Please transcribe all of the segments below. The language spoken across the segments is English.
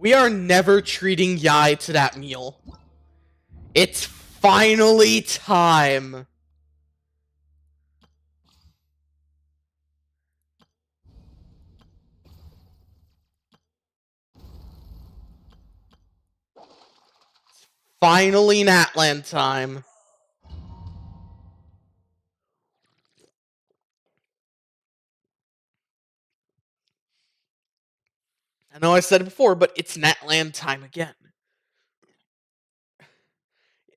We are never treating Yai to that meal. It's finally time. Finally Natland time. I know I said it before, but it's Natland time again.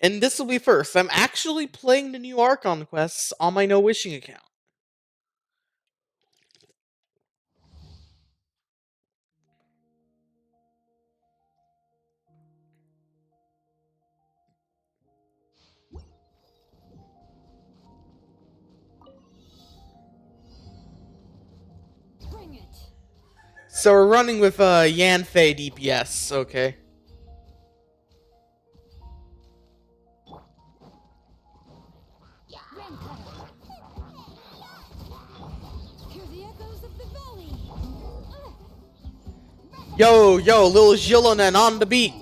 And this will be first. I'm actually playing the new Archon quests on my No Wishing account. Bring it. So we're running with Yanfei DPS, okay. Yo, Lil Jilonen on the beat.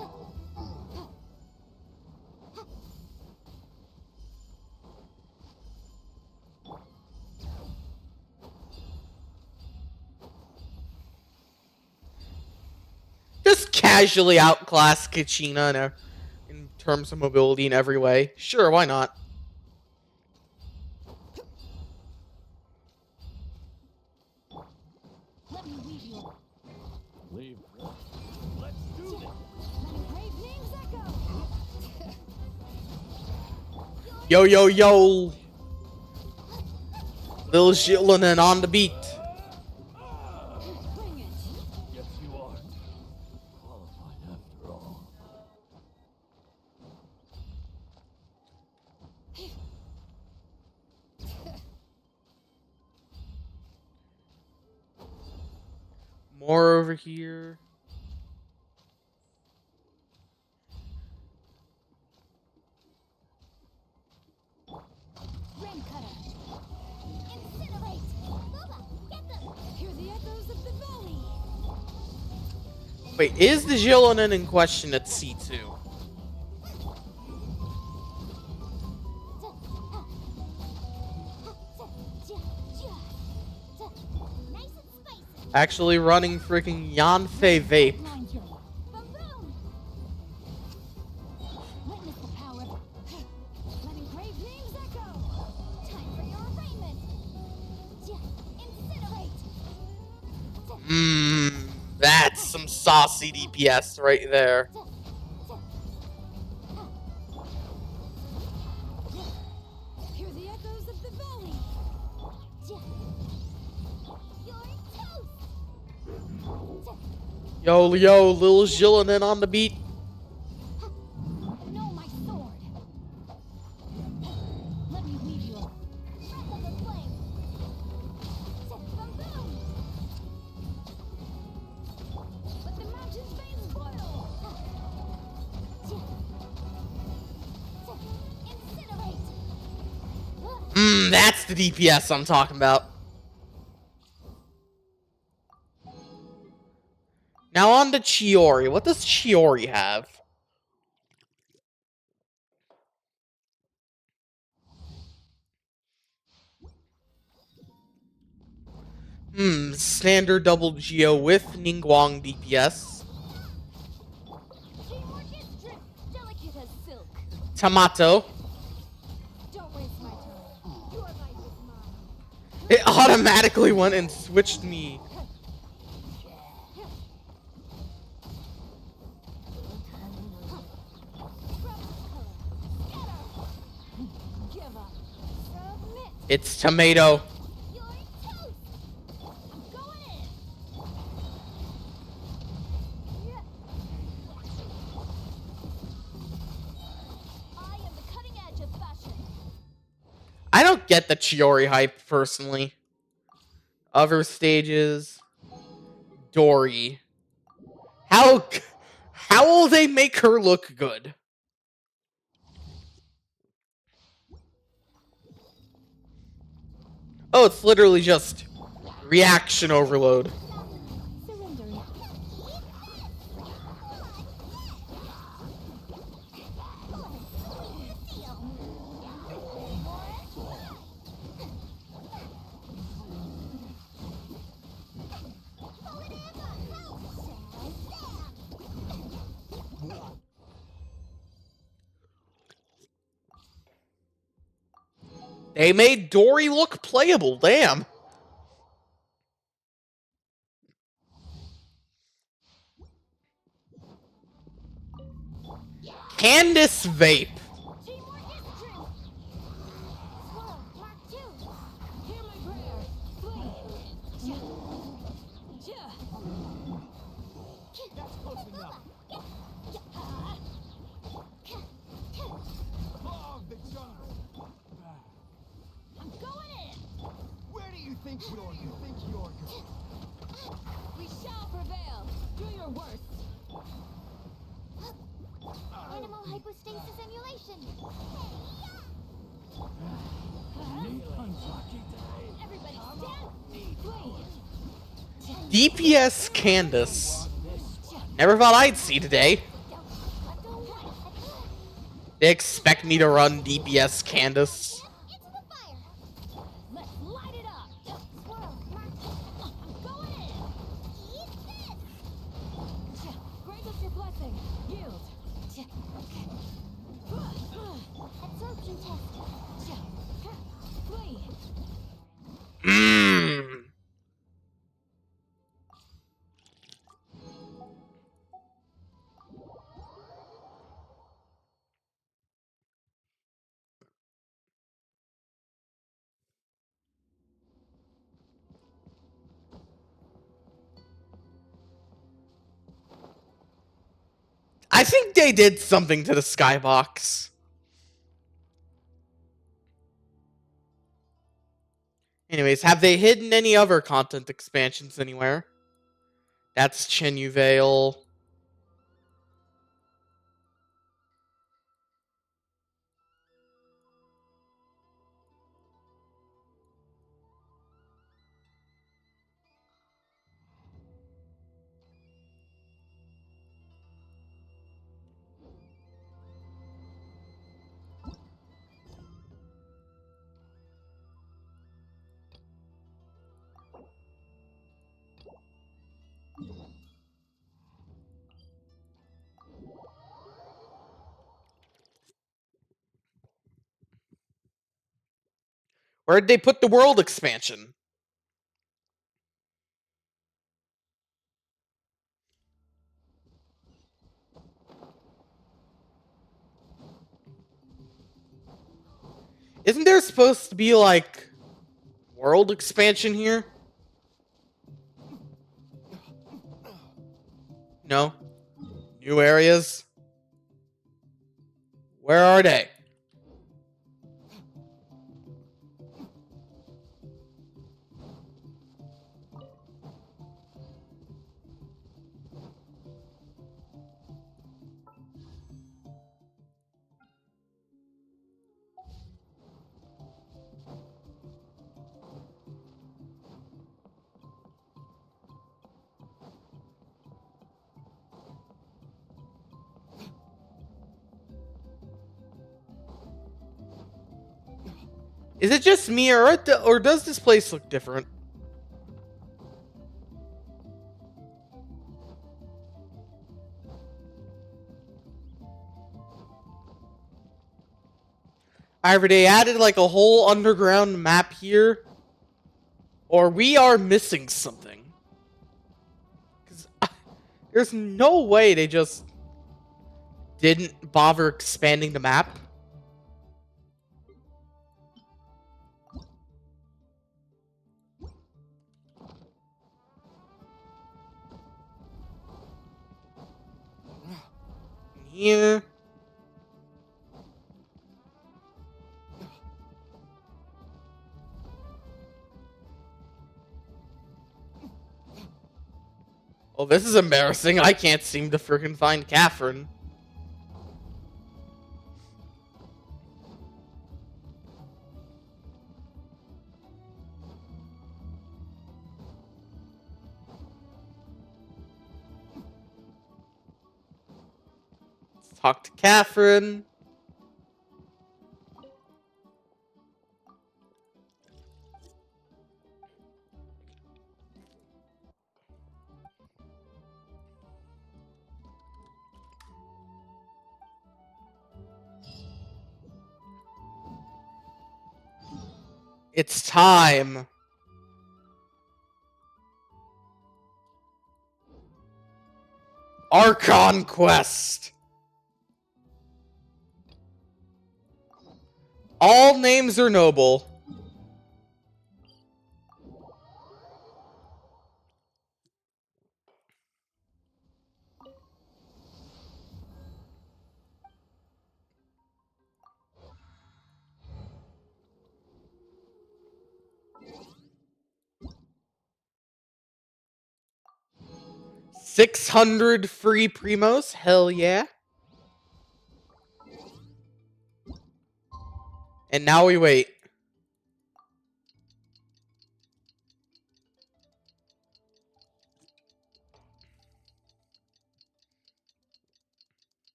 Just casually outclass Kachina in terms of mobility in every way. Sure, why not? Let me leave you. Leave. Let's do this. Letting brave names echo. Yo. Lil Jilonen on the beat. Bring it. Yes, you are. Qualified after all. More over here. Rain cutter. Incinerate. Lola, get them. Hear the echoes of the valley. Wait, is the Jilonen in question at C2? Nice and spicy. Actually running freaking Yanfei Vape. Blind you. Ba-boom. Witness the power. Letting brave names echo. Time for your arraignment. Incinerate. That's some saucy DPS right there. Hear the echoes of the valley. You're toast. Yo, Lil Jilonen on the beat. Know my sword. Let me leave you. Breath of the flame. Boom. Let the mountain's veins boil. Incinerate. That's the DPS I'm talking about. Now on to Chiori. What does Chiori have? Standard double Geo with Ningguang DPS. Teamwork is strict, delicate as silk. Tamato. Don't waste my time. Your life is mine. It automatically went and switched me. Give up. Submit. It's Tomato. You're toast. I'm going in. I am the cutting edge of fashion. I don't get the Chiori hype, personally. Other stages. Dory. How will they make her look good? Oh, it's literally just reaction overload. Surrendering. They made Dory look playable, damn. Candace Vape. Teamwork is strength. Swallow, Mark 2. Hear my prayer. Flee. That's close enough. Clog the jungle. I'm going in. Where do you think you're going? We shall prevail. Do your worst. Animal hypostasis emulation. Everybody stand. Flee. DPS Candace. Never thought I'd see today. They expect me to run DPS Candace. Into the fire. Let's light it up. Swirl, Mark. I'm going in. Eat this. Grant us your blessing. Yield. Absorption test. Flee. Mmm. I think they did something to the skybox. Anyways, have they hidden any other content expansions anywhere? That's Chenyu Vale. Where'd they put the world expansion? Isn't there supposed to be, like, world expansion here? No? New areas? Where are they? Is it just me, or does this place look different? Either they added like a whole underground map here, or we are missing something. Because there's no way they just didn't bother expanding the map. Here. Oh, this is embarrassing. I can't seem to freaking find Catherine. Talk to Catherine. It's time. Archon Quest. All names are noble. $600 free primos. Hell yeah. And now we wait.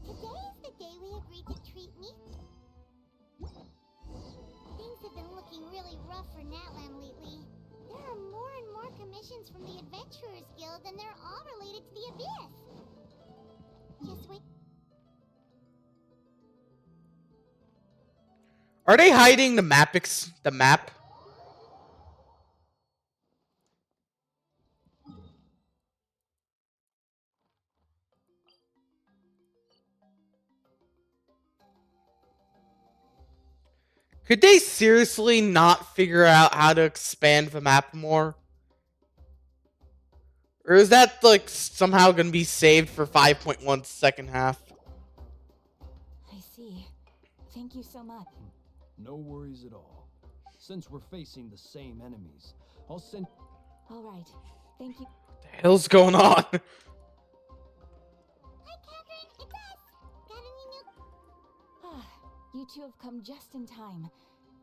Today is the day we agreed to treat me. Things have been looking really rough for Natlan lately. There are more and more commissions from the Adventurers Guild, and they're all related to the Abyss. Just wait. Are they hiding the map? The map? Could they seriously not figure out how to expand the map more? Or is that like somehow going to be saved for 5.1 second half? I see. Thank you so much. No worries at all. Since we're facing the same enemies, I'll send... All right. Thank you. What the hell's going on? Hi, Catherine. It's us. Got any new... Ah, you two have come just in time.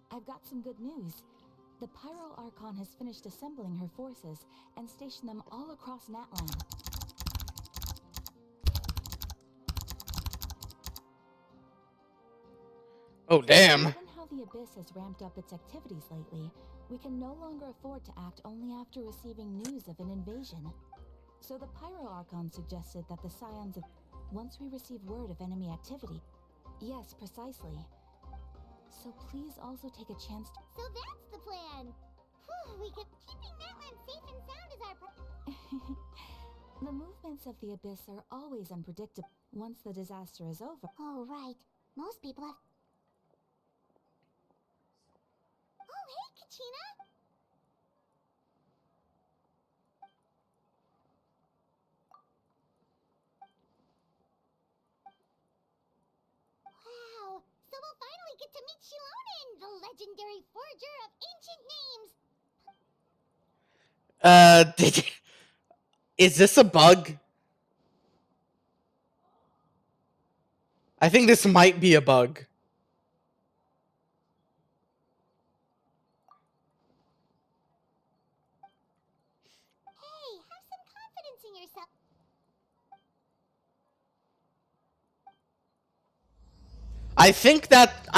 I've got some good news. The Pyro Archon has finished assembling her forces and stationed them all across Natlan. Oh, damn. Given how the Abyss has ramped up its activities lately, we can no longer afford to act only after receiving news of an invasion. So the Pyro Archon suggested that the Scions of... Once we receive word of enemy activity... Yes, precisely. So please also take a chance to... So that's the plan. Whew, we could... Keeping Natlan safe and sound is our... The movements of the Abyss are always unpredictable. Once the disaster is over... Oh, right. Most people have... Oh, hey, Kachina! Wow! So we'll finally get to meet Shilonen, the legendary forger of ancient names! Is this a bug? I think this might be a bug. Hey, have some confidence in yourself. I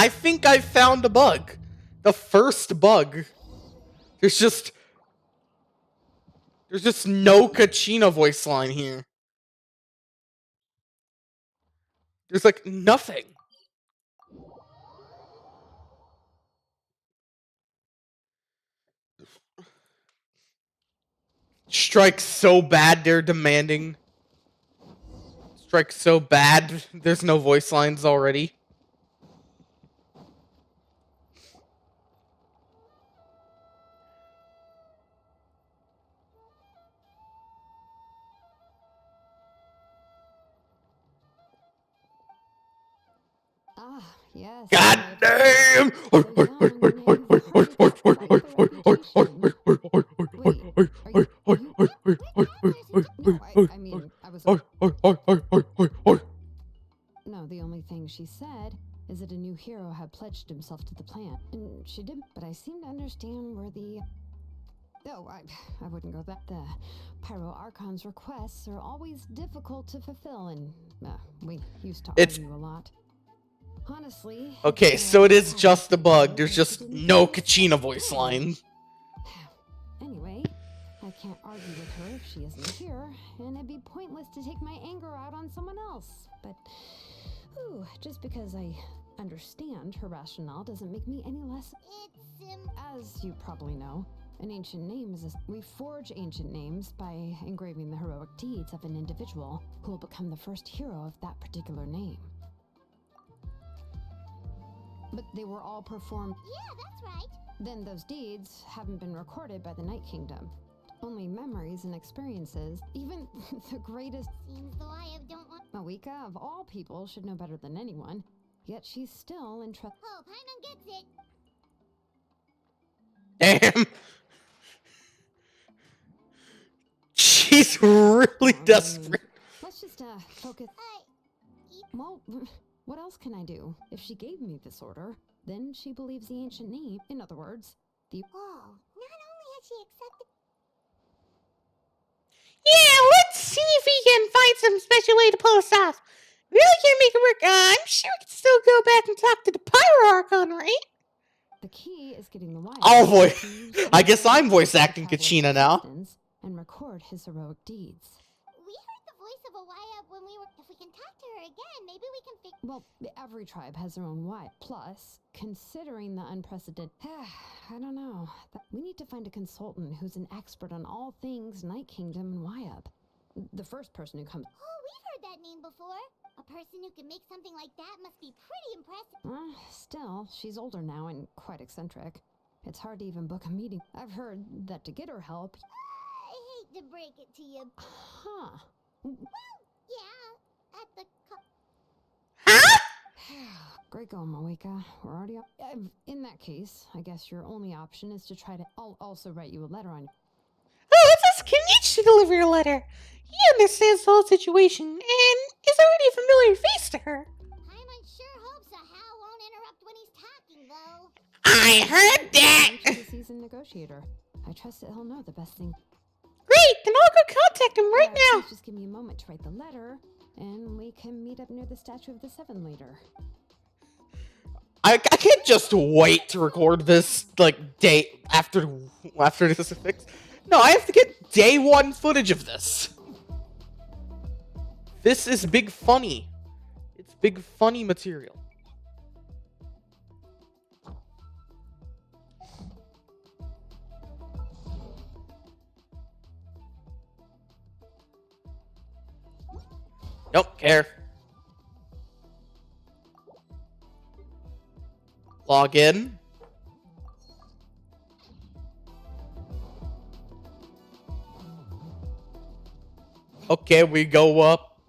think I found a bug. The first bug. There's just no Kachina voice line here. There's like nothing. Strike so bad they're demanding. Strike so bad there's no voice lines already. Ah, yes. God damn! she said is that a new hero had pledged himself to the plan. And she did, but I seem to understand where the... Oh, I wouldn't go that. The Pyro Archon's requests are always difficult to fulfill, and we used to It's- argue a lot. Honestly... Okay, so it is just a bug. There's just no Kachina voice line. Anyway, I can't argue with her if she isn't here, and it'd be pointless to take my anger out on someone else. But, just because I understand her rationale doesn't make me any less... As you probably know, an ancient name is we forge ancient names by engraving the heroic deeds of an individual who will become the first hero of that particular name. But they were all performed... Yeah, that's right. Then those deeds haven't been recorded by the Night Kingdom. Only memories and experiences, even the greatest... Seems though I don't want... Mawika, of all people, should know better than anyone. Yet she's still in trust... Oh, Paimon gets it. Damn. She's really desperate. Let's just, focus... Well, what else can I do? If she gave me this order, then she believes the ancient name. In other words, the... Oh, not only has she accepted... Yeah, let's see if we can find some special way to pull us off. Really can't make it work. I'm sure we can still go back and talk to the Pyro Archon, right? The key is getting the wire. Oh boy, I guess I'm voice acting Kachina now. And record his heroic deeds. We heard the voice of a Waya when we were... If we can talk to her again, maybe we can fix... Well, every tribe has their own why. Plus, considering the unprecedented... I don't know. We need to find a consultant who's an expert on all things Night Kingdom and Wyab. The first person who comes... Oh, we've heard that name before. A person who can make something like that must be pretty impressive. Still, she's older now and quite eccentric. It's hard to even book a meeting. I've heard that to get her help... I hate to break it to you. Huh. Well, yeah, at the... Huh? Great going, Mawika. We're already up. In that case, I guess your only option is to try to... I'll also write you a letter on... Oh, let's ask Kenichi to deliver a letter. He understands the whole situation and is already a familiar face to her. Paimon sure hopes a Hal won't interrupt when he's talking, though. I heard that. He's a seasoned negotiator. I trust that he'll know the best thing. Great, then I'll go contact him right now. Please just give me a moment to write the letter, and we can meet up near the Statue of the Seven later. I can't just wait to record this, like, day after this is fixed. No, I have to get day one footage of this. This is big funny. It's big funny material. Don't care. Log in. Okay, we go up.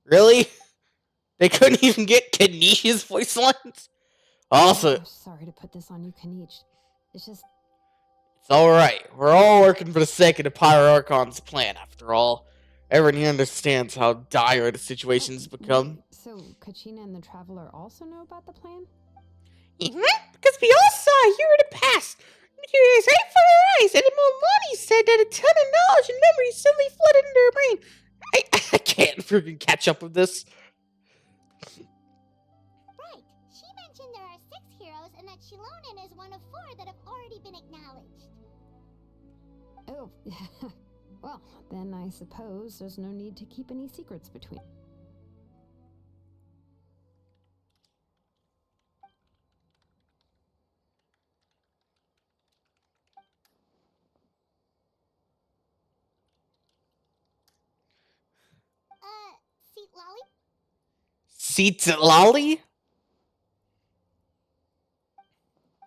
Really? They couldn't even get Kanishi's voice lines? Also, I'm sorry to put this on you, Kanich. It's just... it's alright. We're all working for the sake of the Pyro Archon's plan, after all. Everyone here understands how dire the situation's become. So, Kachina and the Traveler also know about the plan? Because we all saw here in the past. Materials right before our eyes, and Molani said that a ton of knowledge and memories suddenly flooded into her brain. I can't freaking catch up with this. Right. She mentioned there are 6 heroes and that Shilonen is one of 4 that have already been acknowledged. Oh, well, then I suppose there's no need to keep any secrets between... Seat Lolly? Seats at Lolly?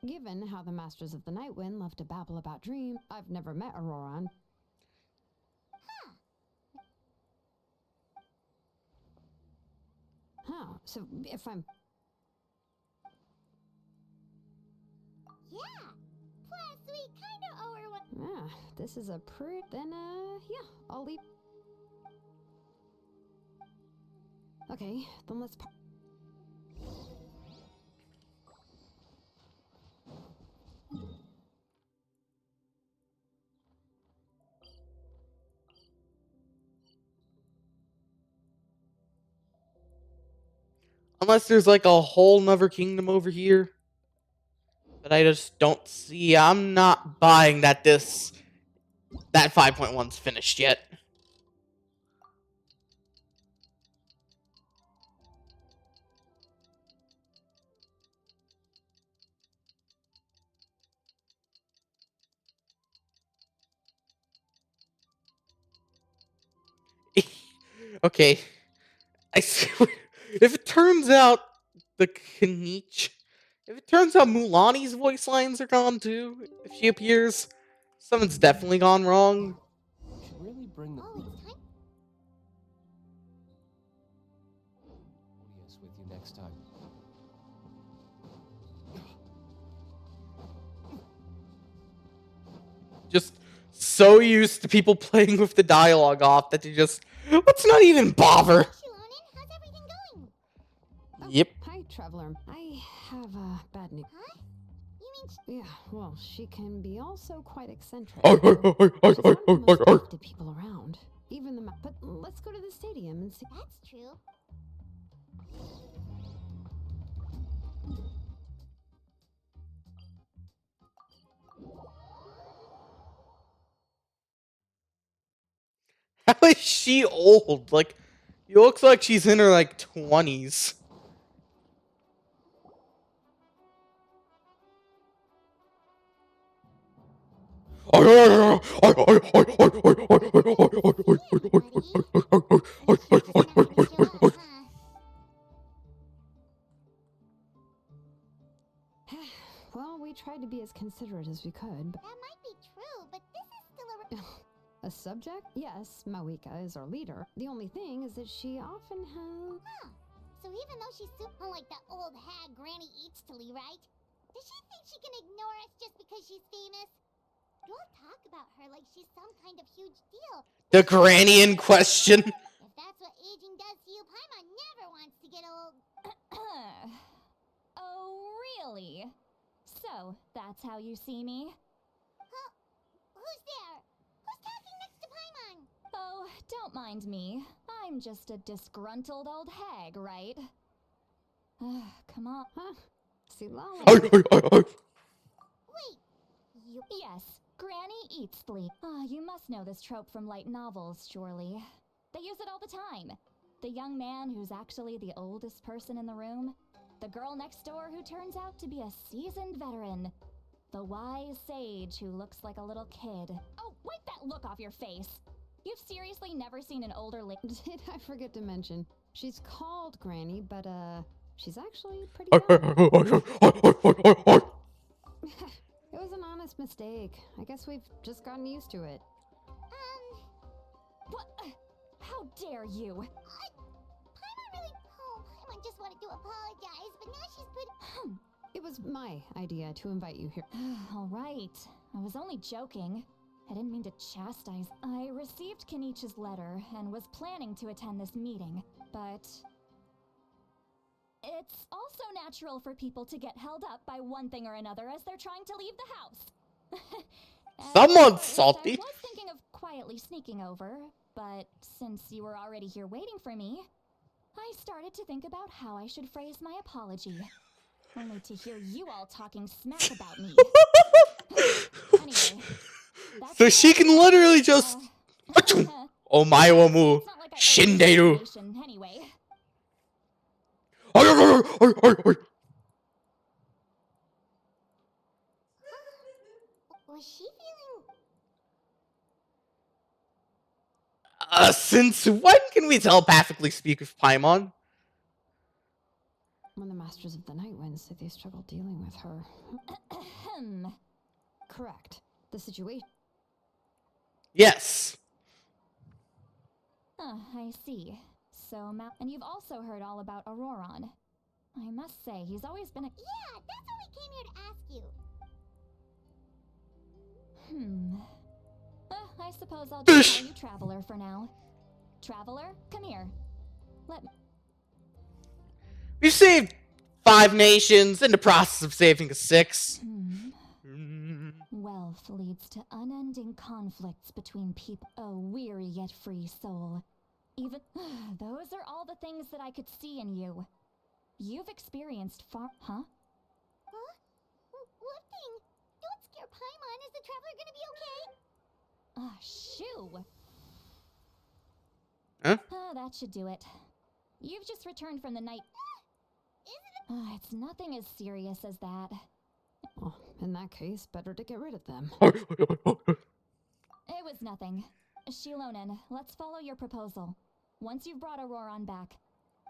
Given how the Masters of the Nightwind love to babble about dreams, I've never met Auroran. Huh, so if I'm... Yeah. Ah, this is a pretty. Then, yeah, I'll leave. Okay, then let's. Unless there's like a whole nother kingdom over here that I just don't see. I'm not buying that that 5.1's finished yet. Okay. I swear, if it turns out the Kanichi, if it turns out Mulani's voice lines are gone too, if she appears, something's definitely gone wrong. We should really bring the Oh, it's time. audience with you next time. Just so used to people playing with the dialogue off that they just, let's not even bother. Shilonen, how's everything going? Oh, Yep. Hi, traveler. I have bad news. Huh? You mean Yeah, well, she can be also quite eccentric. Oh, She's one of the most gifted people around. Even the but let's go to the stadium and see. that's true? How is she old? Like, it looks like she's in her like 20s. Well, we tried to be as considerate as we could, but That might be true, but this is still a a subject? Yes, Mawika is our leader. The only thing is that she often has. Huh. So even though she's super like that old hag Granny Eatstily, right? Does she think she can ignore us just because she's famous? You all talk about her like she's some kind of huge deal. The granny in question. If that's what aging does to you, Paimon never wants to get old. Oh, really? So, that's how you see me? Huh? Who's there? Who's talking next to Paimon? Oh, don't mind me. I'm just a disgruntled old hag, right? Come on. Huh? See, Lala. Wait, you Yes, Granny eats sleep. You must know this trope from light novels, surely. They use it all the time. The young man who's actually the oldest person in the room. The girl next door who turns out to be a seasoned veteran. The wise sage who looks like a little kid. Oh, wipe that look off your face! You've seriously never seen an older lady. Did I forget to mention? She's called Granny, but she's actually pretty young. It was an honest mistake. I guess we've just gotten used to it. What? How dare you? Paimon really. Oh, Paimon just wanted to apologize, but now she's put. It was my idea to invite you here. All right. I was only joking. I didn't mean to chastise. I received Kenichi's letter and was planning to attend this meeting, but it's also natural for people to get held up by one thing or another as they're trying to leave the house. At Someone's first, salty. I was thinking of quietly sneaking over, but since you were already here waiting for me, I started to think about how I should phrase my apology. Only to hear you all talking smack about me. Anyway, that's So it. she can literally just Omae-wa-mu It's not like I owe you Shinderu. explanation anyway. Was she feeling. Since when can we telepathically speak with Paimon? When the Masters of the Night Wind said they struggled dealing with her. Ahem. Correct. The situation. Yes. I see. So, and you've also heard all about Auroron. I must say, he's always been a. Yeah, that's what we came here to ask you. I suppose I'll just Bish. call you Traveler for now. Traveler, come here. Let me. We've saved 5 nations in the process of saving a 6. Wealth leads to unending conflicts between people. A weary yet free soul. Even those are all the things that I could see in you. You've experienced far. Huh? Huh? What thing? Don't scare Paimon. Is the traveler gonna be okay? Shoo! Huh? That should do it. You've just returned from the night. It's nothing as serious as that. Oh, in that case, better to get rid of them. It was nothing. Shilonen, let's follow your proposal. Once you've brought Auroron back,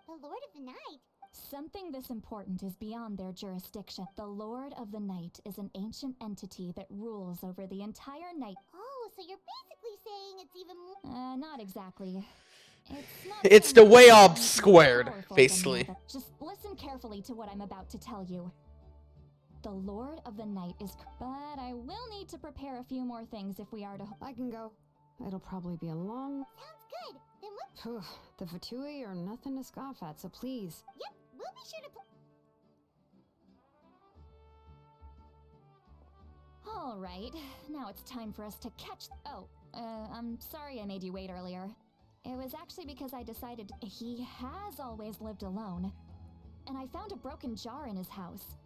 The Lord of the Night? something this important is beyond their jurisdiction. The Lord of the Night is an ancient entity that rules over the entire night. Oh, so you're basically saying it's even more. Not exactly. It's not It's so the much way that up it's more squared, powerful than basically. the other. Just listen carefully to what I'm about to tell you. The Lord of the Night is... But I will need to prepare a few more things if we are to... I can go. It'll probably be a long... Sounds good. Then what? The Fatui are nothing to scoff at, so please. Yep, we'll be sure to. All right, now it's time for us to catch... Oh, I'm sorry I made you wait earlier. It was actually because I decided he has always lived alone. And I found a broken jar in his house.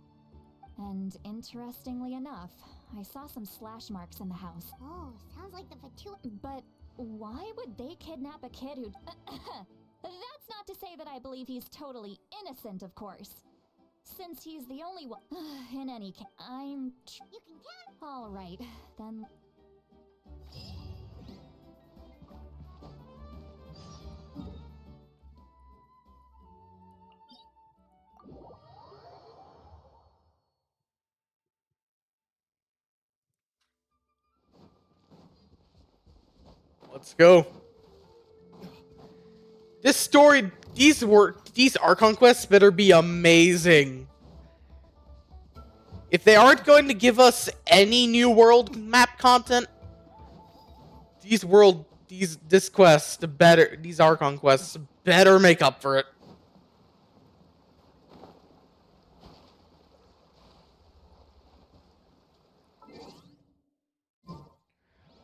And interestingly enough, I saw some slash marks in the house. Oh, sounds like the Fatu. But why would they kidnap a kid who... That's not to say that I believe he's totally innocent, of course. Since he's the only one... In any case, I'm... You can count. All right, then... Let's go. This story, these Archon quests better be amazing. If they aren't going to give us any new world map content, these Archon quests better make up for it.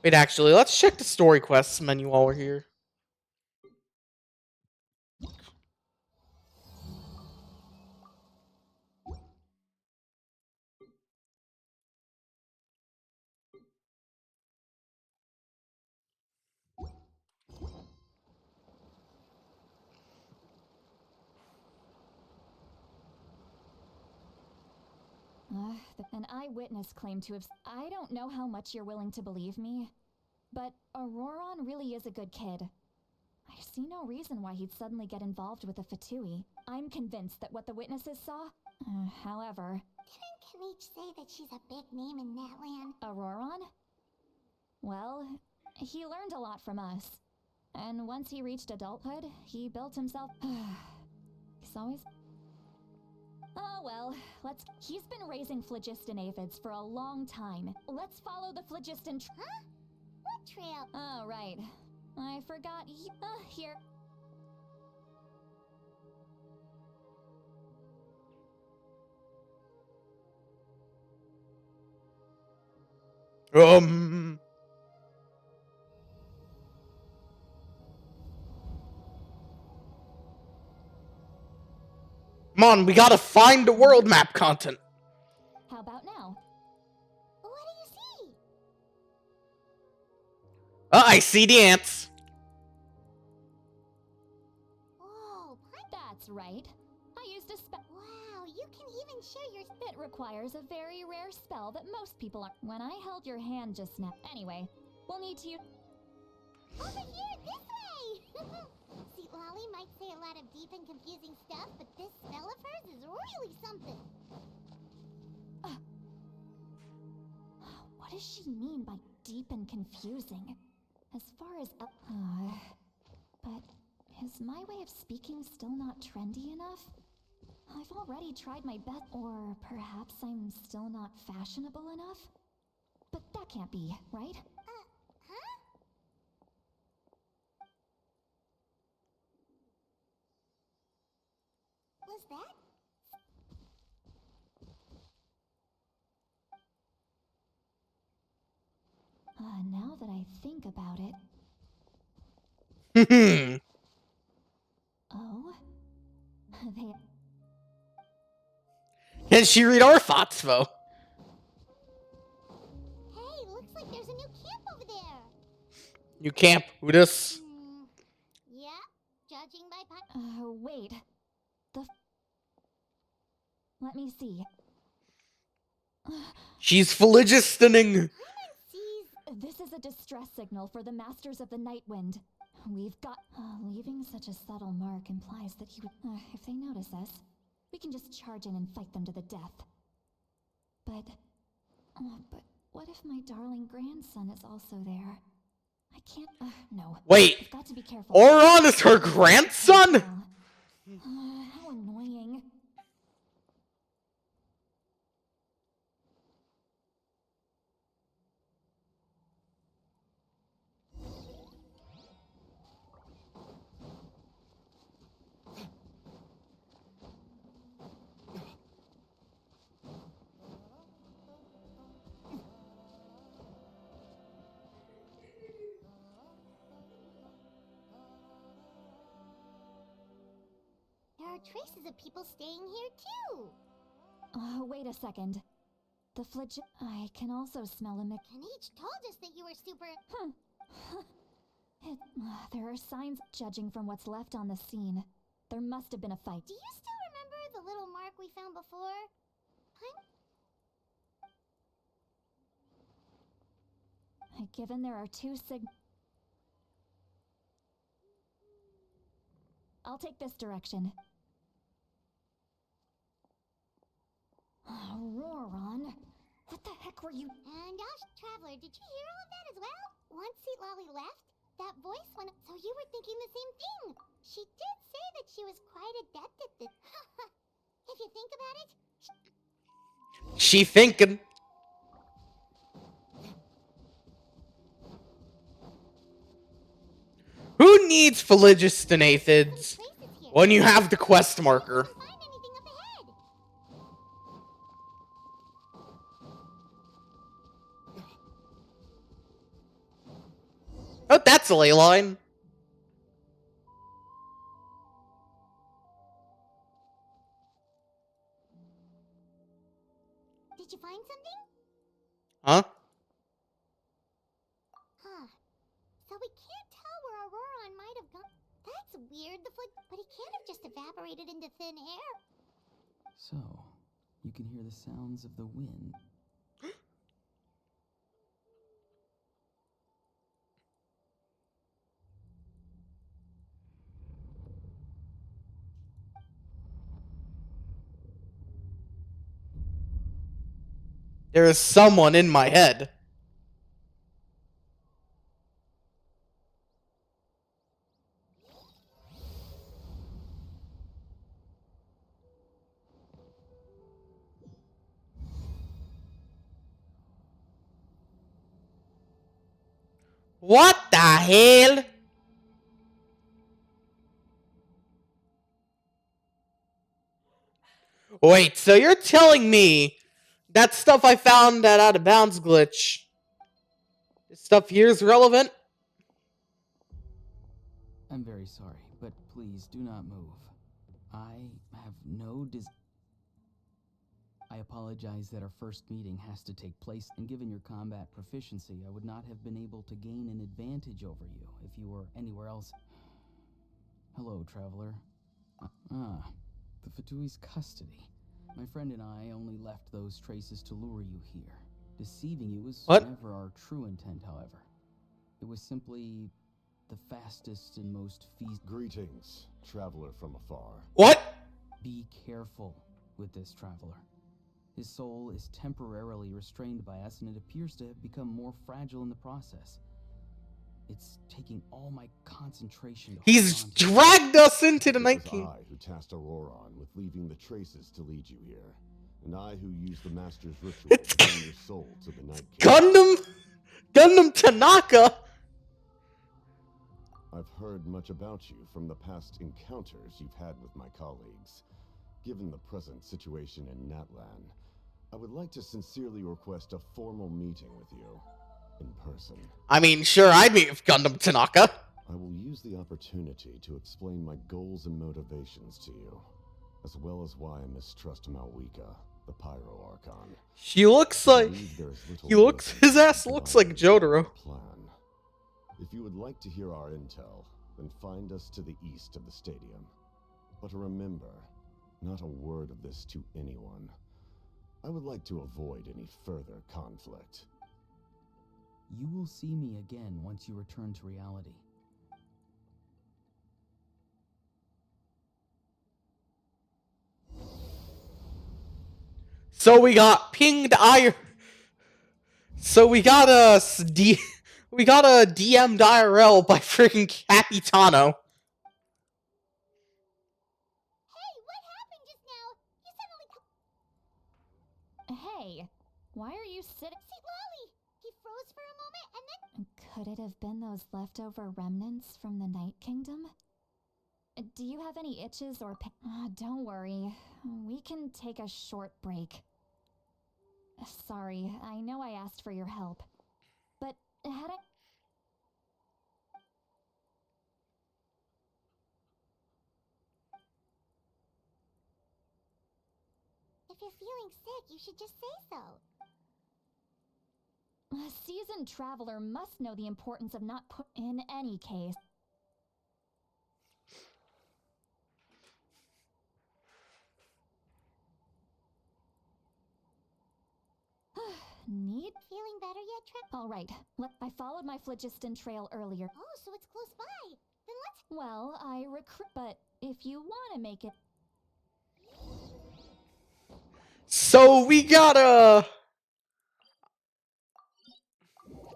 Wait, actually, let's check the story quests menu while we're here. An eyewitness claimed to have... I don't know how much you're willing to believe me, but Auroron really is a good kid. I see no reason why he'd suddenly get involved with a Fatui. I'm convinced that what the witnesses saw... however... Didn't Kanich say that she's a big name in that land? Auroron? Well, he learned a lot from us. And once he reached adulthood, he built himself... He's always... Oh well, he's been raising phlogiston aphids for a long time. Let's follow the phlogiston Huh? What trail? Oh, right. I forgot here. Come on, we gotta find the world map content. How about now? What do you see? I see the ants. Whoa, That's right. I used a spell. wow, you can even show your... It requires a very rare spell that most people are. When I held your hand just now. Anyway, we'll need to use... Over here, this way! See, Lolly might say a lot of deep and confusing stuff, but this spell of hers is really something. What does she mean by deep and confusing? As far as... but is my way of speaking still not trendy enough? I've already tried my best. Or perhaps I'm still not fashionable enough? But that can't be, right? Huh? is that? Now that I think about it. Oh? They. Can she read our thoughts, though? Hey, looks like there's a new camp over there. You camp with us. Yeah, judging by Wait. Let me see. She's phlogistoning. sees. This is a distress signal for the Masters of the Night Wind. We've got. Leaving such a subtle mark implies that he would. If they notice us, we can just charge in and fight them to the death. But what if my darling grandson is also there? I can't. No. Wait. I've got to be careful. Oron is her grandson? How annoying. There are traces of people staying here too. Wait a second. I can also smell a And each told us that you were super. There are signs, judging from what's left on the scene. There must have been a fight. Do you still remember the little mark we found before? Given there are two I'll take this direction. Roron, what the heck were you? And gosh, Traveler, did you hear all of that as well? Once Seat Lolly left, that voice went up, so you were thinking the same thing. She did say that she was quite adept at this. If you think about it. She thinking. Who needs phlogistonathids when you have the quest marker? Find anything up ahead. Oh, that's a ley line. Did you find something? Huh? Huh. So we can't tell where Auroron might have gone. That's weird. But he can't have just evaporated into thin air. So, you can hear the sounds of the wind. There is someone in my head. What the hell? Wait, so you're telling me that stuff I found that out of bounds glitch, this stuff here is relevant? I'm very sorry, but please do not move. I have no I apologize that our first meeting has to take place, and given your combat proficiency, I would not have been able to gain an advantage over you if you were anywhere else. Hello, traveler. The Fatui's custody. My friend and I only left those traces to lure you here. Deceiving you was What? never our true intent, however. It was simply the fastest and most Greetings, traveler from afar. What? Be careful with this traveler. His soul is temporarily restrained by us, and it appears to have become more fragile in the process. It's taking all my concentration to He's hold on to. dragged us into the It Night was King. I who tasked Auroron with leaving the traces to lead you here, and I who used the Master's ritual It's to bring your soul to the Night King. Gundam Tanaka. I've heard much about you from the past encounters you've had with my colleagues. given the present situation in Natlan, I would like to sincerely request a formal meeting with you in person. I mean, sure, I'd meet with Gundam Tanaka. I will use the opportunity to explain my goals and motivations to you, as well as why I mistrust Malwika, the Pyro Archon. He looks like his ass looks like Jotaro. Plan. If you would like to hear our intel, then find us to the east of the stadium. But remember, not a word of this to anyone. I would like to avoid any further conflict. You will see me again once you return to reality. So we got pinged iron. So we got a DM'd IRL by freaking Capitano. Hey, what happened just now? You suddenly... Hey, why are you sitting? See, Lolly! He froze for a moment and then... Could it have been those leftover remnants from the Night Kingdom? Do you have any itches or don't worry. We can take a short break. Sorry, I know I asked for your help. But had I... If you're feeling sick, you should just say so. A seasoned traveler must know the importance of not put in any case. Need? Feeling better yet, All right. I followed my phlogiston trail earlier. Oh, so it's close by. Then let's... Well, I recruit, but if you want to make it... So we got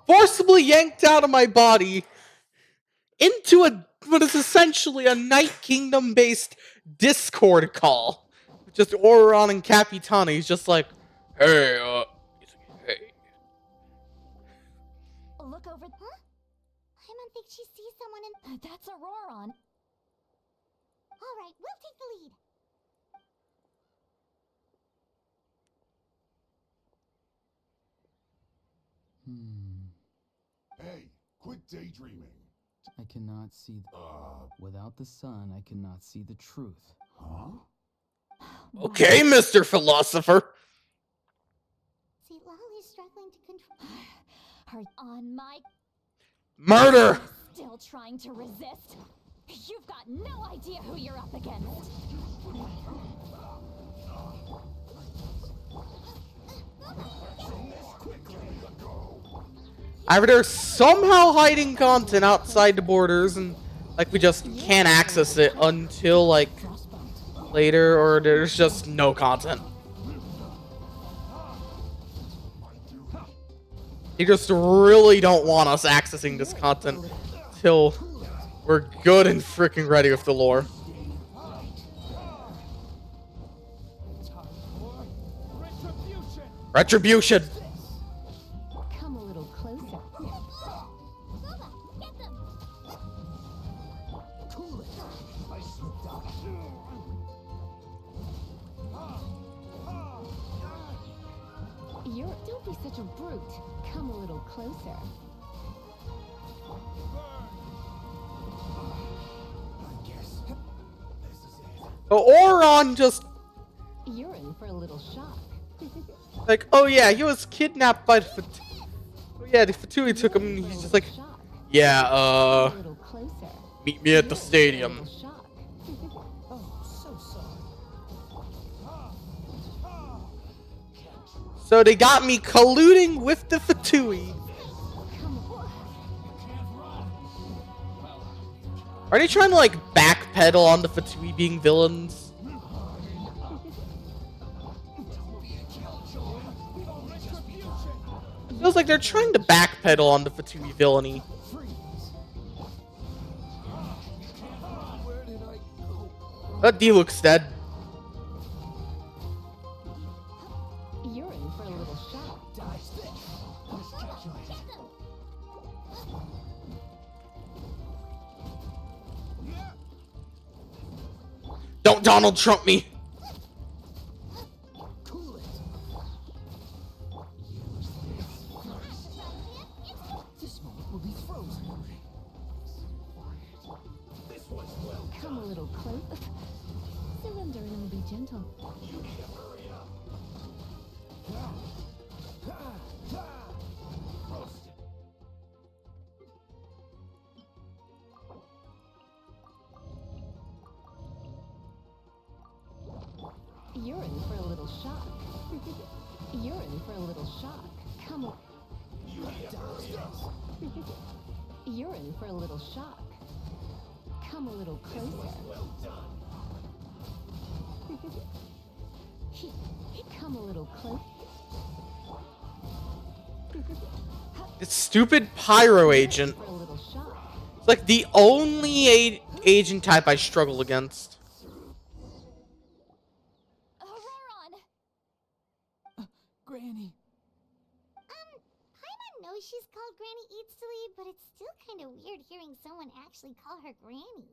forcibly yanked out of my body into what is essentially a Night Kingdom based Discord call. Just Auron and Capitano. He's just like, hey, hey. Look over... Huh? I don't think she sees someone in... That's Auroron. All right, we'll take the lead. Hey, quit daydreaming. I cannot see... Without the sun, I cannot see the truth. Huh? Okay, Mr. Philosopher. See, Lolly's struggling to control... Her on my... Murder! Still trying to resist? You've got no idea who you're up against. They're somehow hiding content outside the borders, and like we just can't access it until like later, or there's just no content. They just really don't want us accessing this content till we're good and freaking ready with the lore. Retribution! Come a little closer. Lola, get them! Don't be such a brute. Come a little closer. Auron just You're in for a little shock. like, oh yeah, he was kidnapped by the oh yeah, the Fatui took him, and he's just like, yeah, A little closer. meet me at the stadium. Shock. So they got me colluding with the Fatui. Are they trying to like backpedal on the Fatui being villains? Feels like they're trying to backpedal on the Fatui villainy. That D looks dead. You're in for a little shock. Don't Donald Trump me. gentle. You're in for a little shock. You're in for a little shock. Come on. You're in for a little shock. Come a little closer. Come a little closer. This stupid pyro agent. For a little shock. It's like the only agent type I struggle against. Auroron! Granny. Paimon knows she's called Granny Eats to Leave, but it's still kind of weird hearing someone actually call her Granny.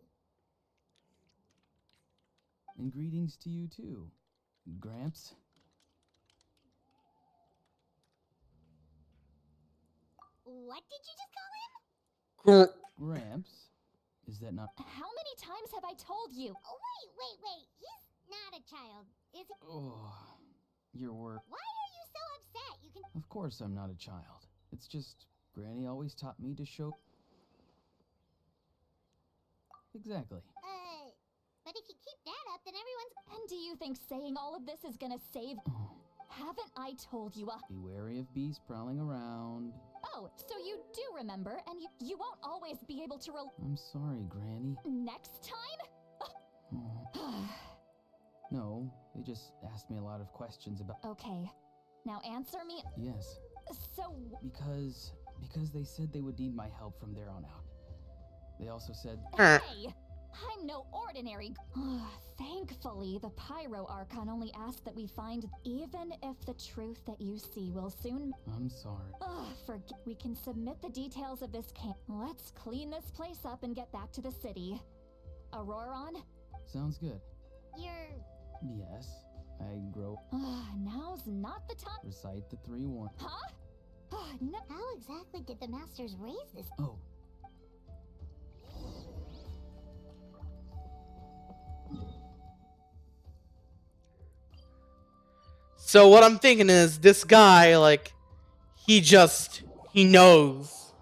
And greetings to you too, Gramps. What did you just call him? Gramps? Is that not... How many times have I told you? Oh, wait. He's not a child, is he? Oh, your work. Why are you so upset? You can... Of course I'm not a child. It's just Granny always taught me to show... Exactly. But if you keep that up, then everyone's... And do you think saying all of this is gonna save... Oh, Haven't I told you be wary of bees prowling around. Oh, so you do remember, and you won't always be able to I'm sorry, Granny. Next time? Oh. No, they just asked me a lot of questions about... Okay, now answer me. Yes, So, because they said they would need my help from there on out. They also said... hey! I'm no ordinary... Thankfully, the Pyro Archon only asked that we find... Even if the truth that you see will soon... I'm sorry. Forget... We can submit the details of this camp. Let's clean this place up and get back to the city. Auroron? Sounds good. You're... Yes, I grow... Now's not the time... Recite the 3 warn... Huh? No... How exactly did the Masters raise this? Oh. So what I'm thinking is this guy, like, he knows.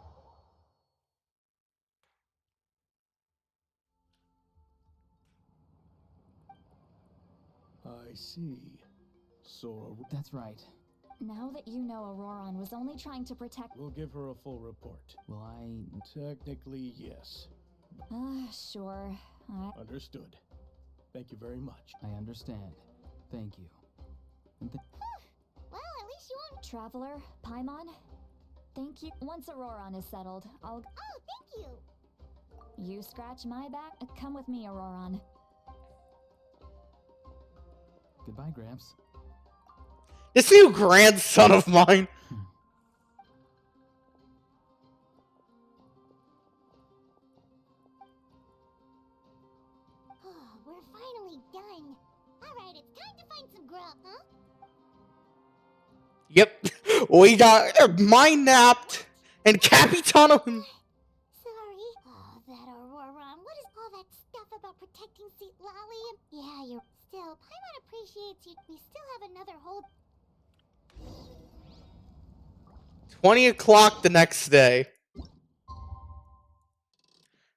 I see. So That's right. Now that you know Auroron was only trying to protect... we'll give her a full report. Will I... Technically, yes. Sure. Understood. Thank you very much. I understand. Thank you. And Well, at least you won't... Traveler, Paimon, thank you. Once Auroron is settled, I'll... Oh, thank you! You scratch my back? Come with me, Auroron. Goodbye, Gramps. This new grandson of mine. Oh, we're finally done. Alright, it's time to find some grub, huh? Yep. We got mine napped and Capitano. Sorry. Oh, that Auroron. What is all that stuff about protecting Seat Lolly? Yeah, you're... Still, Paimon appreciates you. We still have another whole... 20 o'clock the next day.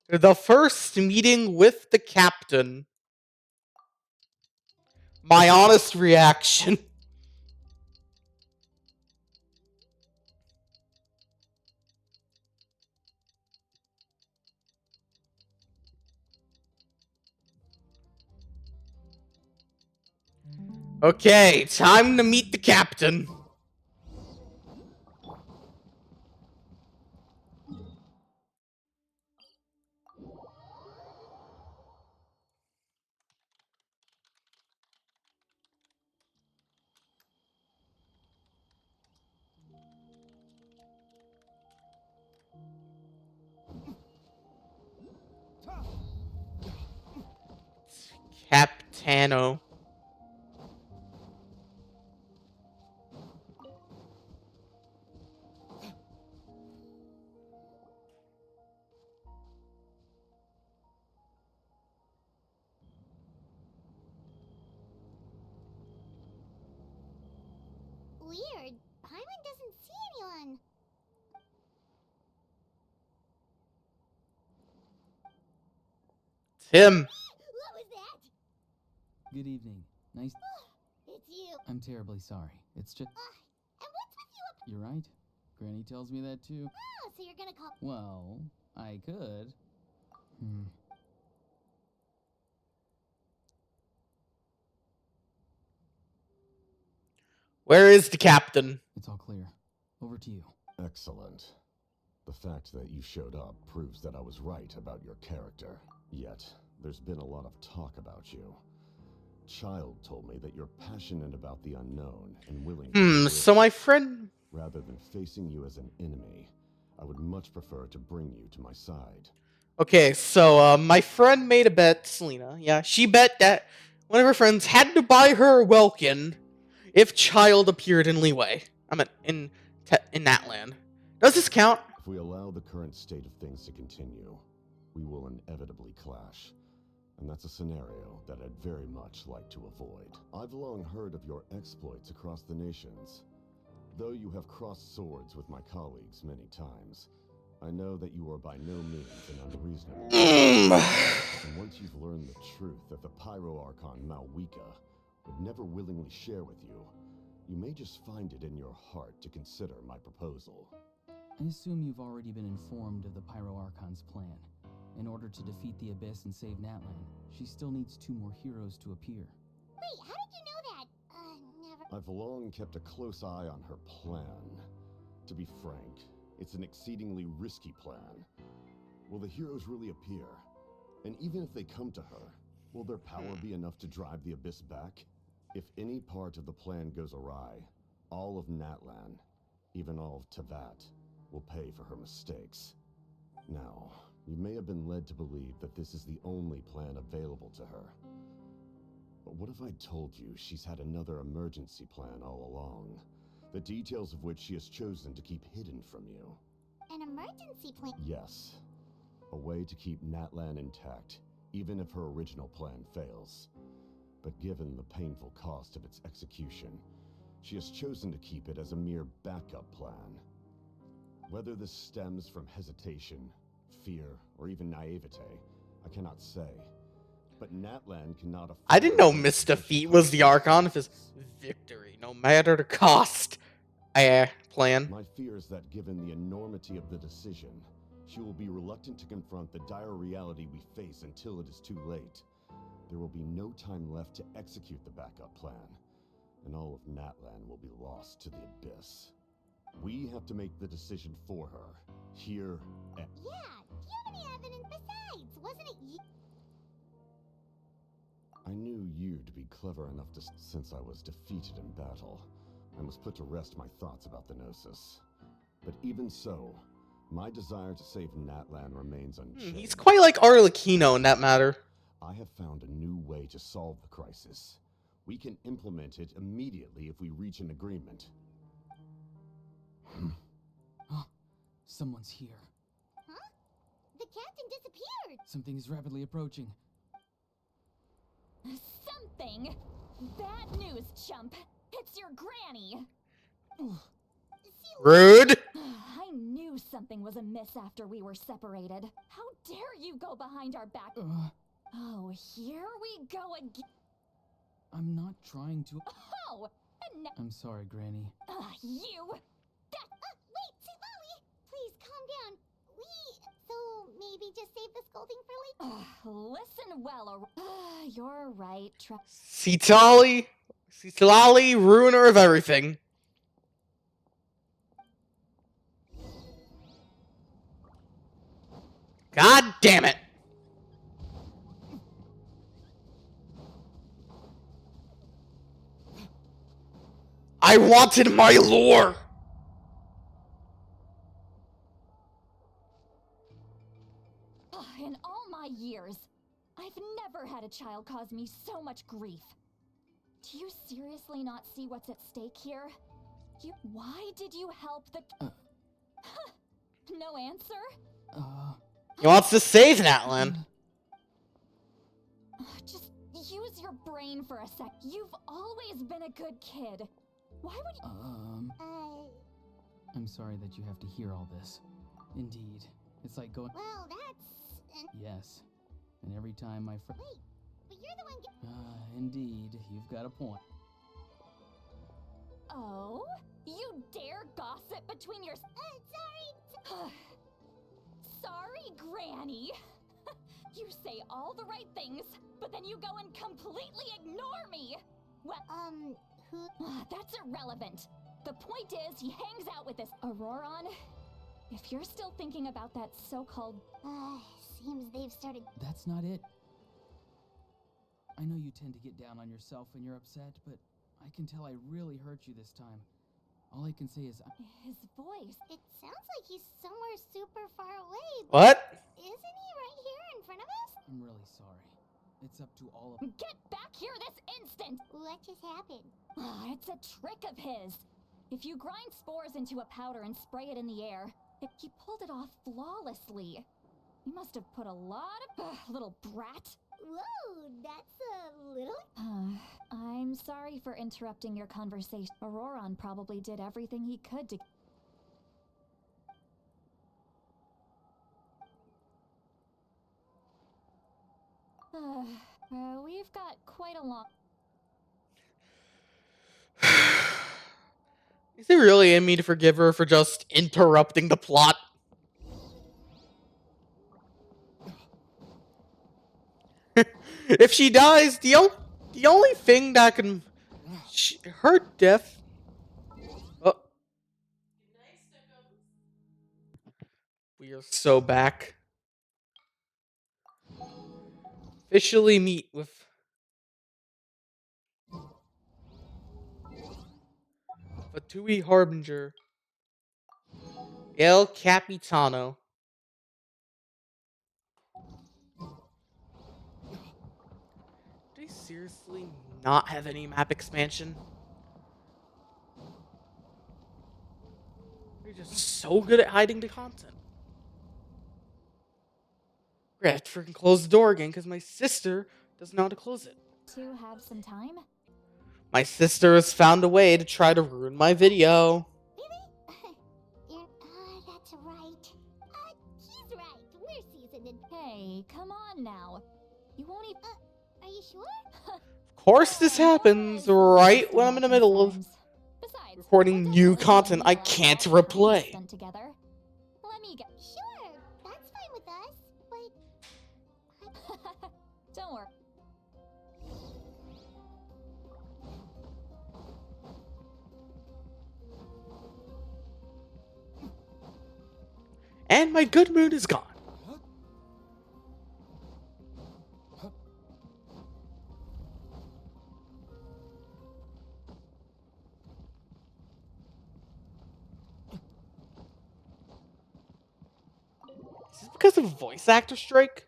The first meeting with the captain. My honest reaction. Okay, time to meet the captain. Capitano. weird. Paimon doesn't see anyone. It's him. What was that? Good evening. Nice. It's you. I'm terribly sorry. It's just. And what's with you up? You're right. Granny tells me that too. Oh, so you're gonna call. Well, I could. Where is the captain? It's all clear. Over to you. Excellent. The fact that you showed up proves that I was right about your character. Yet, there's been a lot of talk about you. Child told me that you're passionate about the unknown and willing to So my friend... rather than facing you as an enemy, I would much prefer to bring you to my side. Okay, so my friend made a bet, Selena. Yeah, she bet that one of her friends had to buy her a Welkin if Child appeared in Leeway. I mean, in that land. Does this count? If we allow the current state of things to continue, we will inevitably clash. And that's a scenario that I'd very much like to avoid. I've long heard of your exploits across the nations. Though you have crossed swords with my colleagues many times, I know that you are by no means an unreasonable and once you've learned the truth that the Pyro Archon Malwika would never willingly share with you, you may just find it in your heart to consider my proposal. I assume you've already been informed of the Pyro Archon's plan. In order to defeat the Abyss and save Natlan, she still needs 2 more heroes to appear. Wait, how did you know that? Never. I've long kept a close eye on her plan. To be frank, it's an exceedingly risky plan. Will the heroes really appear? And even if they come to her, will their power be enough to drive the Abyss back? If any part of the plan goes awry, all of Natlan, even all of Tevat, will pay for her mistakes. Now, you may have been led to believe that this is the only plan available to her. But what if I told you she's had another emergency plan all along, the details of which she has chosen to keep hidden from you? An emergency plan. Yes. A way to keep Natlan intact, even if her original plan fails. But given the painful cost of its execution, she has chosen to keep it as a mere backup plan. Whether this stems from hesitation, fear, or even naivete, I cannot say. But Natlan cannot afford... I didn't know Misdefeat was the Archon of his victory, no matter the cost. Plan. My fear is that given the enormity of the decision, she will be reluctant to confront the dire reality we face until it is too late. There will be no time left to execute the backup plan, and all of Natlan will be lost to the Abyss. We have to make the decision for her, here and... Yeah, do you have any evidence besides? Wasn't it you? I knew you to be clever enough to... Since I was defeated in battle, I must put to rest my thoughts about the Gnosis. But even so, my desire to save Natlan remains unchanged. He's quite like Arlecchino in that matter. I have found a new way to solve the crisis. We can implement it immediately if we reach an agreement. Someone's here. Huh? The captain disappeared. Something is rapidly approaching. Something? Bad news, chump. It's your granny. Rude. I knew something was amiss after we were separated. How dare you go behind our back? Oh, here we go again. I'm not trying to... Oh! And now... I'm sorry, Granny. You! Wait, Lolly! Please calm down. So maybe just save the scolding for later? Listen well, you're right, Citali, ruiner of everything. God damn it. I wanted my lore. In all my years, I've never had a child cause me so much grief. Do you seriously not see what's at stake here? Why did you help the... No answer? He wants to save Natlan. Just use your brain for a sec. You've always been a good kid. Why would you? I'm sorry that you have to hear all this. Indeed. It's like going. Well, that's... Yes. And every time my friend. Wait, but you're the one... Indeed. You've got a point. Oh? You dare gossip between your... sorry. Sorry, Granny. You say all the right things, but then you go and completely ignore me. Well, who... That's irrelevant. The point is, he hangs out with this Auroron. If you're still thinking about that so-called... seems they've started... That's not it. I know you tend to get down on yourself when you're upset, but I can tell I really hurt you this time. All I can say is His voice. It sounds like he's somewhere super far away. What? Isn't he right here in front of us? I'm really sorry. It's up to all of... Get back here this instant! What just happened? It's a trick of his. If you grind spores into a powder and spray it in the air, he pulled it off flawlessly. He must have put a lot of... little brat. Whoa, that's a little... I'm sorry for interrupting your conversation. Auroron probably did everything he could to... We've got quite a long... Is it really in me to forgive her for just interrupting the plot? If she dies, the only thing that can... her death... Oh. We are so back. Officially meet with... Fatui Harbinger. El Capitano. Do they seriously not have any map expansion? They're just so good at hiding the content. We're gonna have to freaking close the door again because my sister doesn't know how to close it. To have some time? My sister has found a way to try to ruin my video. Really? That's right. He's right. We're seasoned in... Hey, come on now. You won't even... Are you sure? Of course this happens right when I'm in the middle of Besides, recording I new don't content I really can't all the time replay. spent together. Let me go. Sure, that's fine with us, but... Don't worry. And my good mood is gone. Is this because of a voice actor strike?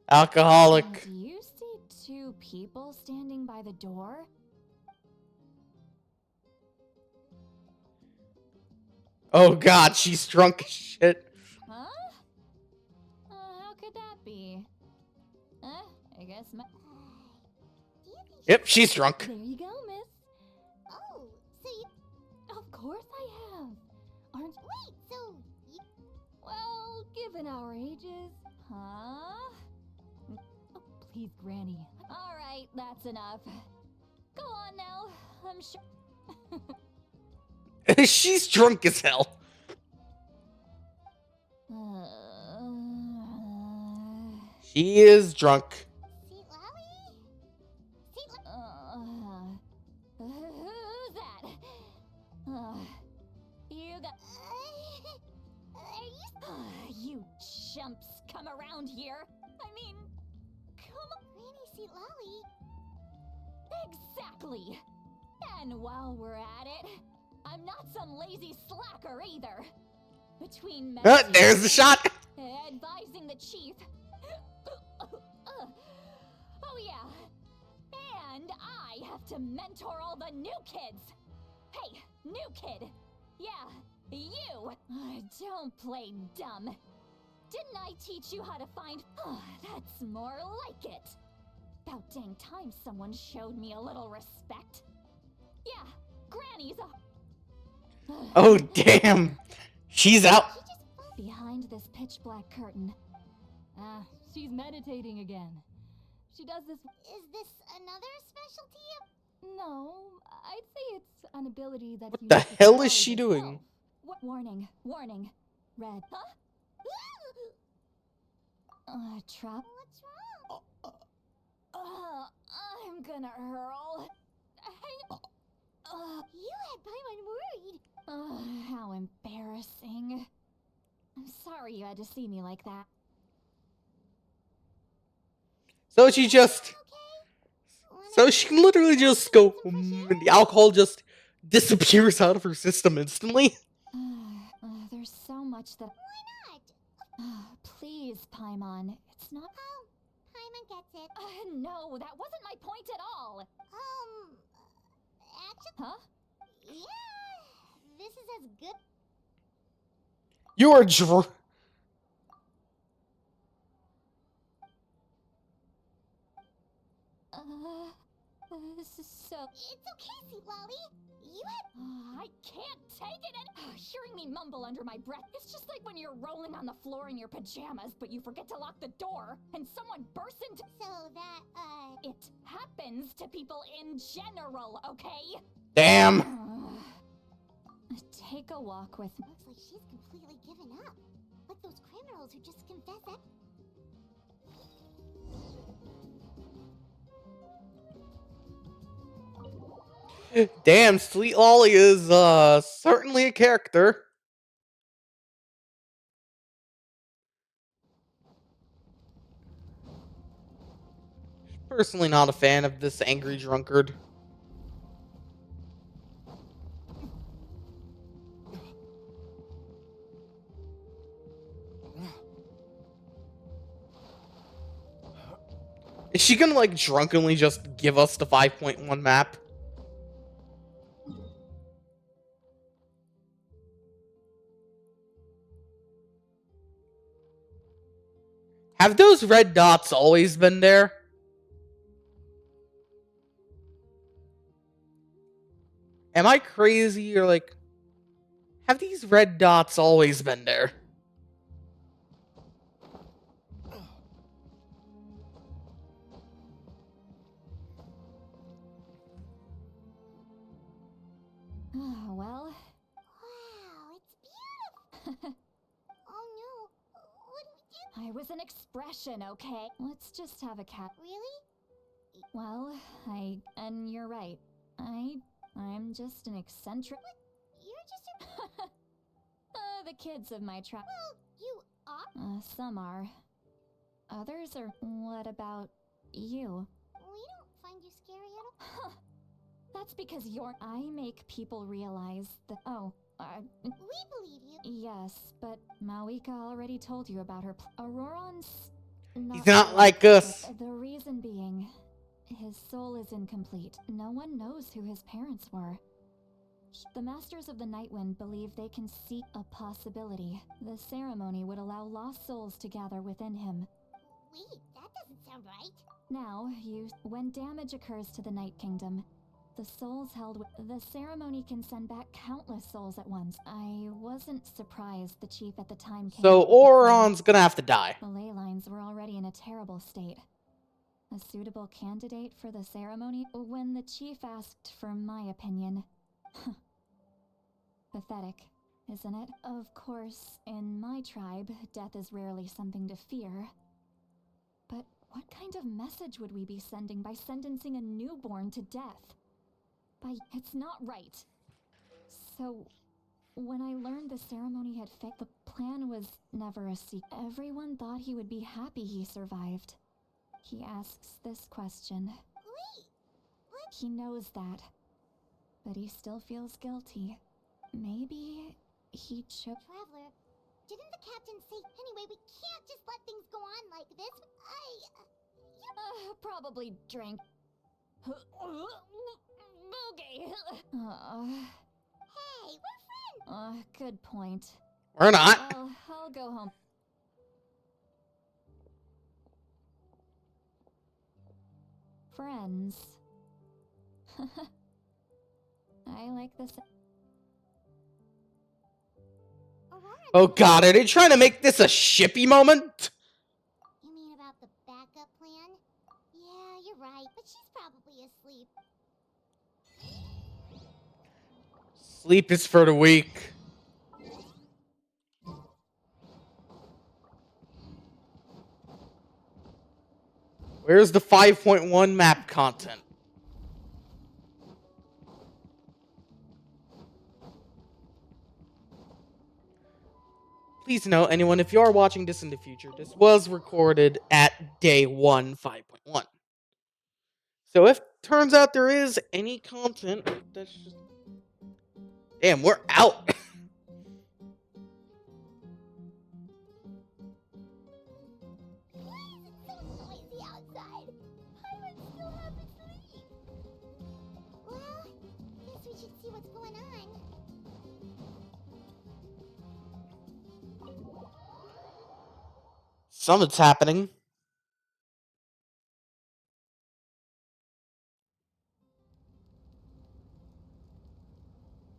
Alcoholic. Do you see two people standing by the door? Oh god, she's drunk as shit. Huh? How could that be? I guess my... Do you think... Yep, she's drunk. There you go, miss. Oh, so you... Of course I have. Aren't... Wait, so you... Well, given our ages. Huh? Oh, please, Granny. All right, that's enough. Go on now. I'm sure... She's drunk as hell. She is drunk. See, Lolly? See, Who's that? You got... Are you... You chumps come around here. I mean, come on. Granny, see, Lolly? Exactly. And while we're at it, I'm not some lazy slacker either. Between There's the shot. advising the chief. Oh yeah. And I have to mentor all the new kids. Hey, new kid. Yeah, You! Don't play dumb. Didn't I teach you how to find... That's more like it. About dang time someone showed me a little respect. Yeah, Granny's a... Oh, damn. She's out. She just Behind this pitch black curtain. She's meditating again. She does this. Is this another specialty? No, I'd say it's an ability that What you the need to hell is follow she yourself. doing? Warning, warning. Red. Huh? Trap. What's wrong? I'm gonna hurl. You had Paimon worried. How embarrassing. I'm sorry you had to see me like that. So she just... So she can literally just go... and the alcohol just disappears out of her system instantly. There's so much that... Why not? Please, Paimon. It's not... Oh, Paimon gets it. No, that wasn't my point at all. Actually, Huh? yeah, this is as good. You are dr... This is so... It's okay, Sweet Lolly. You had... I can't take it hearing me mumble under my breath. It's just like when you're rolling on the floor in your pajamas, but you forget to lock the door, and someone bursts into... So that, It happens to people in general, okay? Damn. Take a walk with me. Looks like she's completely given up. Like those criminals who just confess that. Damn, Sweet Lolly is certainly a character. Personally not a fan of this angry drunkard. Is she gonna like drunkenly just give us the 5.1 map? Have those red dots always been there? Am I crazy or like... Have these red dots always been there? Well... Wow, it's beautiful. Oh no, what do we do? I was an expression, okay? Let's just have a cat. Really? Well, and you're right. I'm just an eccentric... You're just a... the kids of my tribe. Well, you are... Some are. Others are... What about you? We don't find you scary at all. That's because I make people realize that... We believe you. Yes, but Mawika already told you about her... Auroron's... He's not like us. The reason being... His soul is incomplete. No one knows who his parents were. The Masters of the Nightwind believe they can see a possibility. The ceremony would allow lost souls to gather within him. Wait, that doesn't sound right. Now, when damage occurs to the Night Kingdom, the souls held the ceremony can send back countless souls at once. I wasn't surprised the chief at the time came So up with the plan. Auron's gonna have to die. The ley lines were already in a terrible state. A suitable candidate for the ceremony? When the chief asked for my opinion. Pathetic, isn't it? Of course, in my tribe, death is rarely something to fear. But what kind of message would we be sending by sentencing a newborn to death? It's not right. So, when I learned the ceremony had failed, the plan was never a secret. Everyone thought he would be happy he survived. He asks this question. Wait, what? He knows that. But he still feels guilty. Maybe he Traveler, didn't the captain say... Anyway, we can't just let things go on like this. Probably drank. Boogie. Hey, we're friends. Good point. We're not. Well, I'll go home. Friends. I like this. Aurora, Oh god, are they trying to make this a shippy moment? you mean about the backup plan? Yeah, you're right, but she's probably asleep. Sleep is for the weak. Where's the 5.1 map content? Please note, anyone, if you are watching this in the future, this was recorded at day 1, 5.1. So if turns out there is any content, that's just... Damn, we're out! Why is it so noisy outside? Pirates still haven't sleep. Well, guess we should see what's going on. Something's happening.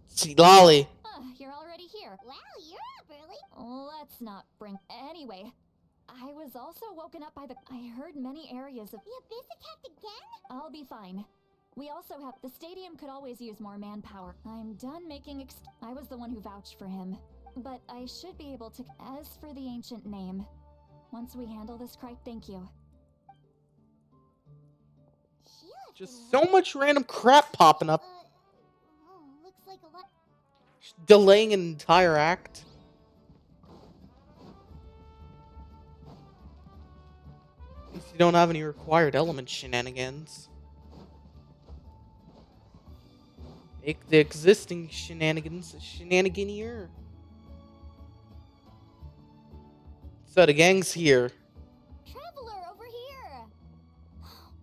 See, Lolly. You're already here. Wow, you're up early. Let's not bring. Anyway, I was also woken up by the. I heard many areas of. The Abyss attacked again? I'll be fine. We also have. The stadium could always use more manpower. I'm done making. I was the one who vouched for him. But I should be able to. As for the ancient name, once we handle this, thank you. She left Just a so note. much random crap popping up, Looks like a lot. delaying an entire act. At least you don't have any required element shenanigans. Make the existing shenanigans shenaniganier. So the gang's here. Traveler over here.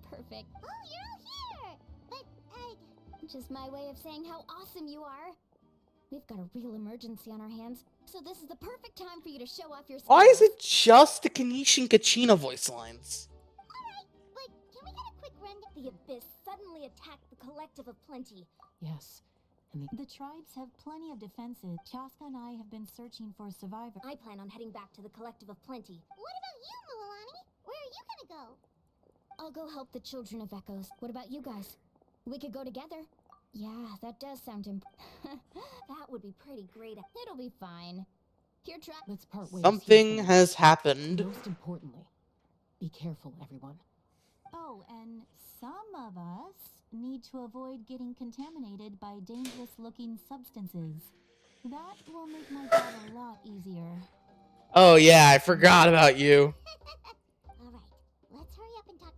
Perfect. Oh, you're all here! But, Just my way of saying how awesome you are. We've got a real emergency on our hands, so this is the perfect time for you to show off your skills. Why is it just the Kanish and Kachina voice lines? alright, but can we get a quick rundown? The Abyss suddenly attacked the Collective of Plenty. Yes. And the tribes have plenty of defenses. Chaska and I have been searching for survivors. I plan on heading back to the Collective of Plenty. What about you, Mulalani? Where are you gonna go? I'll go help the Children of Echoes. What about you guys? We could go together. Yeah, that does sound that would be pretty great. It'll be fine. Here, Let's part ways. Something has happened. Most importantly, be careful, everyone. Oh, and some of us need to avoid getting contaminated by dangerous-looking substances. That will make my job a lot easier. Oh yeah, I forgot about you. Alright, let's hurry up and talk.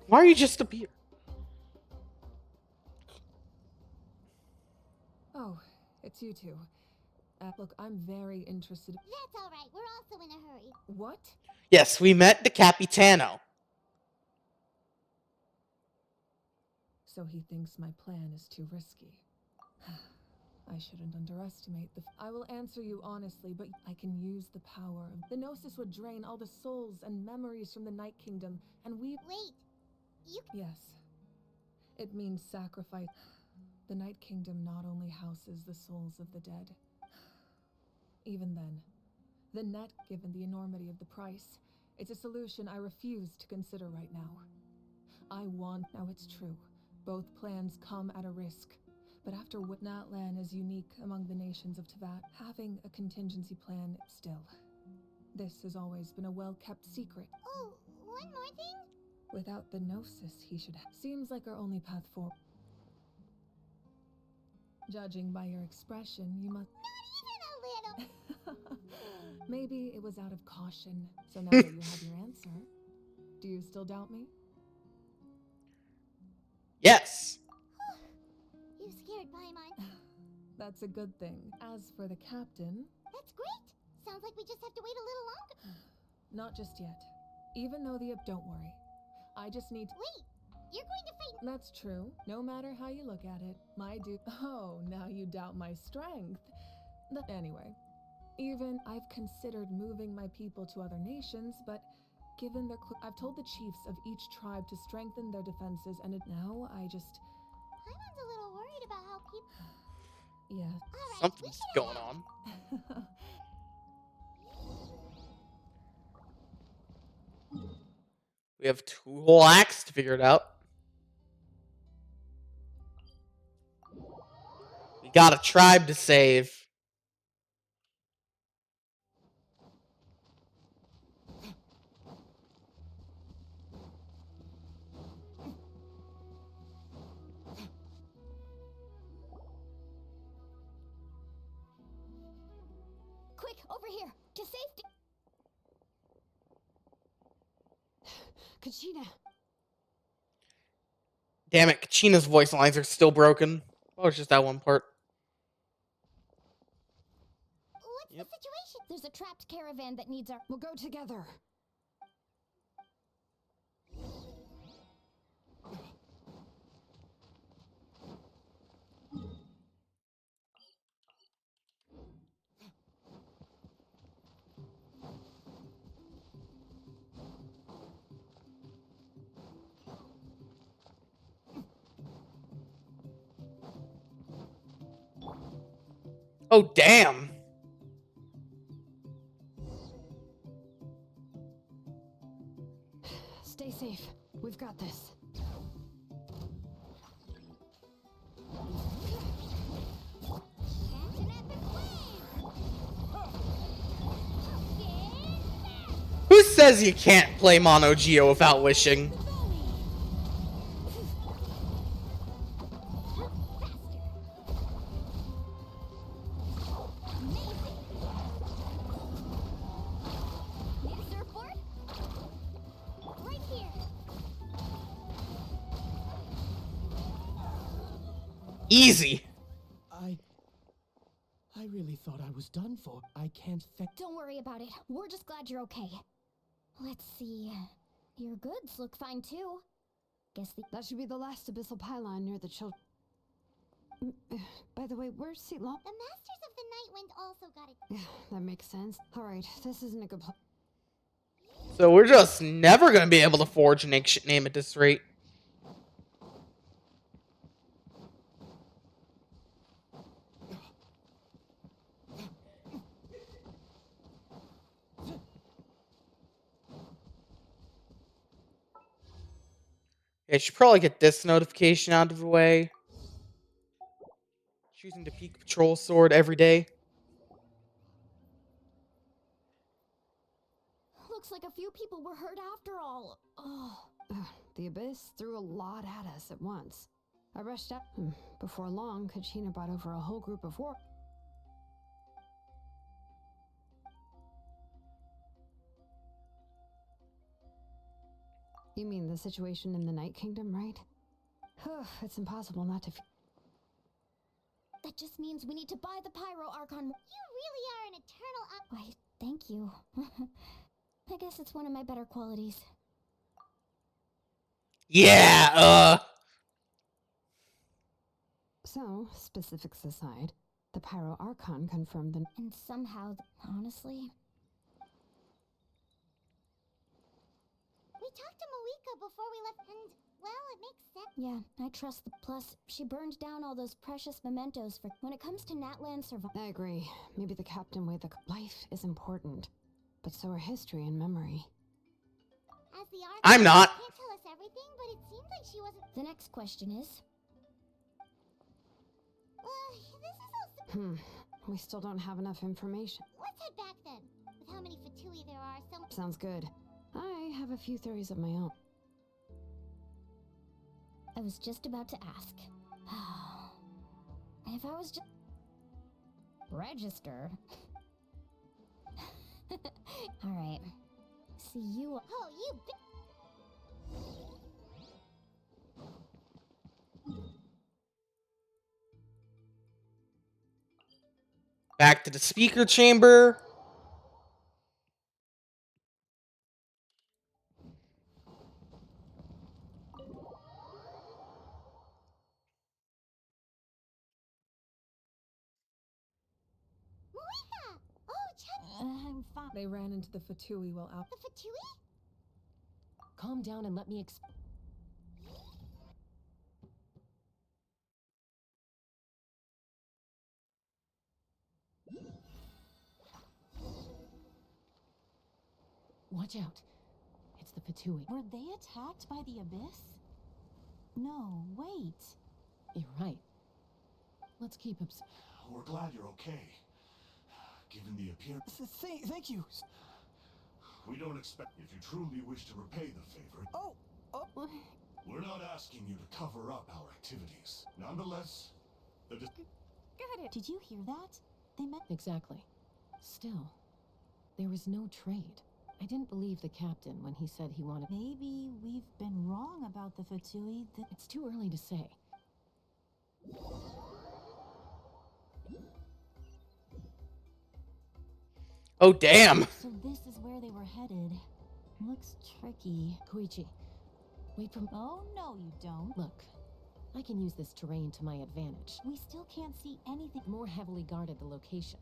Why are you just up here? Oh, it's you two. Look, I'm very interested. That's alright, we're also in a hurry. What? Yes, we met the Capitano. So he thinks my plan is too risky. I shouldn't underestimate I will answer you honestly, but I can use the power. The Gnosis would drain all the souls and memories from the Night Kingdom, and we... Wait, you... Yes. It means sacrifice. The Night Kingdom not only houses the souls of the dead. Even then, the net, given the enormity of the price, it's a solution I refuse to consider right now. Now it's true. Both plans come at a risk. But after what Natlan is unique among the nations of Teyvat, having a contingency plan still. This has always been a well-kept secret. Oh, one more thing? Without the Gnosis, he should have. Seems like our only path forward. Judging by your expression, you must... Not even a little! Maybe it was out of caution. So now that you have your answer, do you still doubt me? Yes. You scared Paimon. That's a good thing. As for the captain... That's great! Sounds like we just have to wait a little longer. Not just yet. Even though don't worry. I just need... Wait! You're going to fight. That's true. No matter how you look at it, my dude. Oh, now you doubt my strength. Anyway, even I've considered moving my people to other nations, but given their, I've told the chiefs of each tribe to strengthen their defenses, and now I just. Paimon's a little worried about how people. Yeah. All right, Something's going on. We have 2 whole acts to figure it out. We got a tribe to save. Quick, over here, to safety. Kachina! Damn it, Kachina's voice lines are still broken. Oh, it's just that one part. What's Yep. the situation? There's a trapped caravan that needs our. We'll go together. Oh, damn. Stay safe. We've got this. Catch an epic wave! Who says you can't play Mono Geo without wishing? Need a surfboard? Right here. Easy. I really thought I was done for. I can't Don't worry about it. We're just glad you're okay. Let's see. Your goods look fine too. Guess the. That should be the last abyssal pylon near the children. By the way, where's Seatlaw? The Masters of the Night Wind also got it. That makes sense. Alright, this isn't a good place. So we're just never gonna be able to forge an ancient name at this rate. I should probably get this notification out of the way. Choosing to peak patrol sword every day. Looks like a few people were hurt after all. Oh. The abyss threw a lot at us at once. I rushed out. Before long, Kachina brought over a whole group of war. You mean the situation in the Night Kingdom, right? It's impossible not to. That just means we need to buy the Pyro Archon. You really are an eternal Why, thank you. I guess it's one of my better qualities. Yeah, So, specifics aside, the Pyro Archon confirmed the. And somehow, honestly, We talked to Malika before we left, and, well, it makes sense. yeah, I trust the. Plus, she burned down all those precious mementos for. When it comes to Natlan survival. I agree. Maybe the captain way the life is important, but so are history and memory. As the Archon, I'm not. she can't tell us everything, but it seems like she wasn't. The next question is. This is all. We still don't have enough information. Let's head back then. With how many Fatui there are, some. Sounds good. I have a few theories of my own. I was just about to ask. If I was just. Register? Alright. See you. Oh, you. back to the speaker chamber. fine. They ran into the Fatui while out. The Fatui? Calm down and let me Watch out. It's the Fatui. Were they attacked by the Abyss? No, wait. You're right. Let's keep We're glad you're okay. Given the appearance... Thank you. We don't expect... If you truly wish to repay the favor... Oh, We're not asking you to cover up our activities. Nonetheless, the... Got it. Did you hear that? They meant Exactly. Still, there was no trade. I didn't believe the captain when he said he wanted... maybe we've been wrong about the Fatui. It's too early to say. Oh, damn. So this is where they were headed. Looks tricky. Koichi, wait for... Oh, no, you don't. Look, I can use this terrain to my advantage. We still can't see anything. The more heavily guarded the location,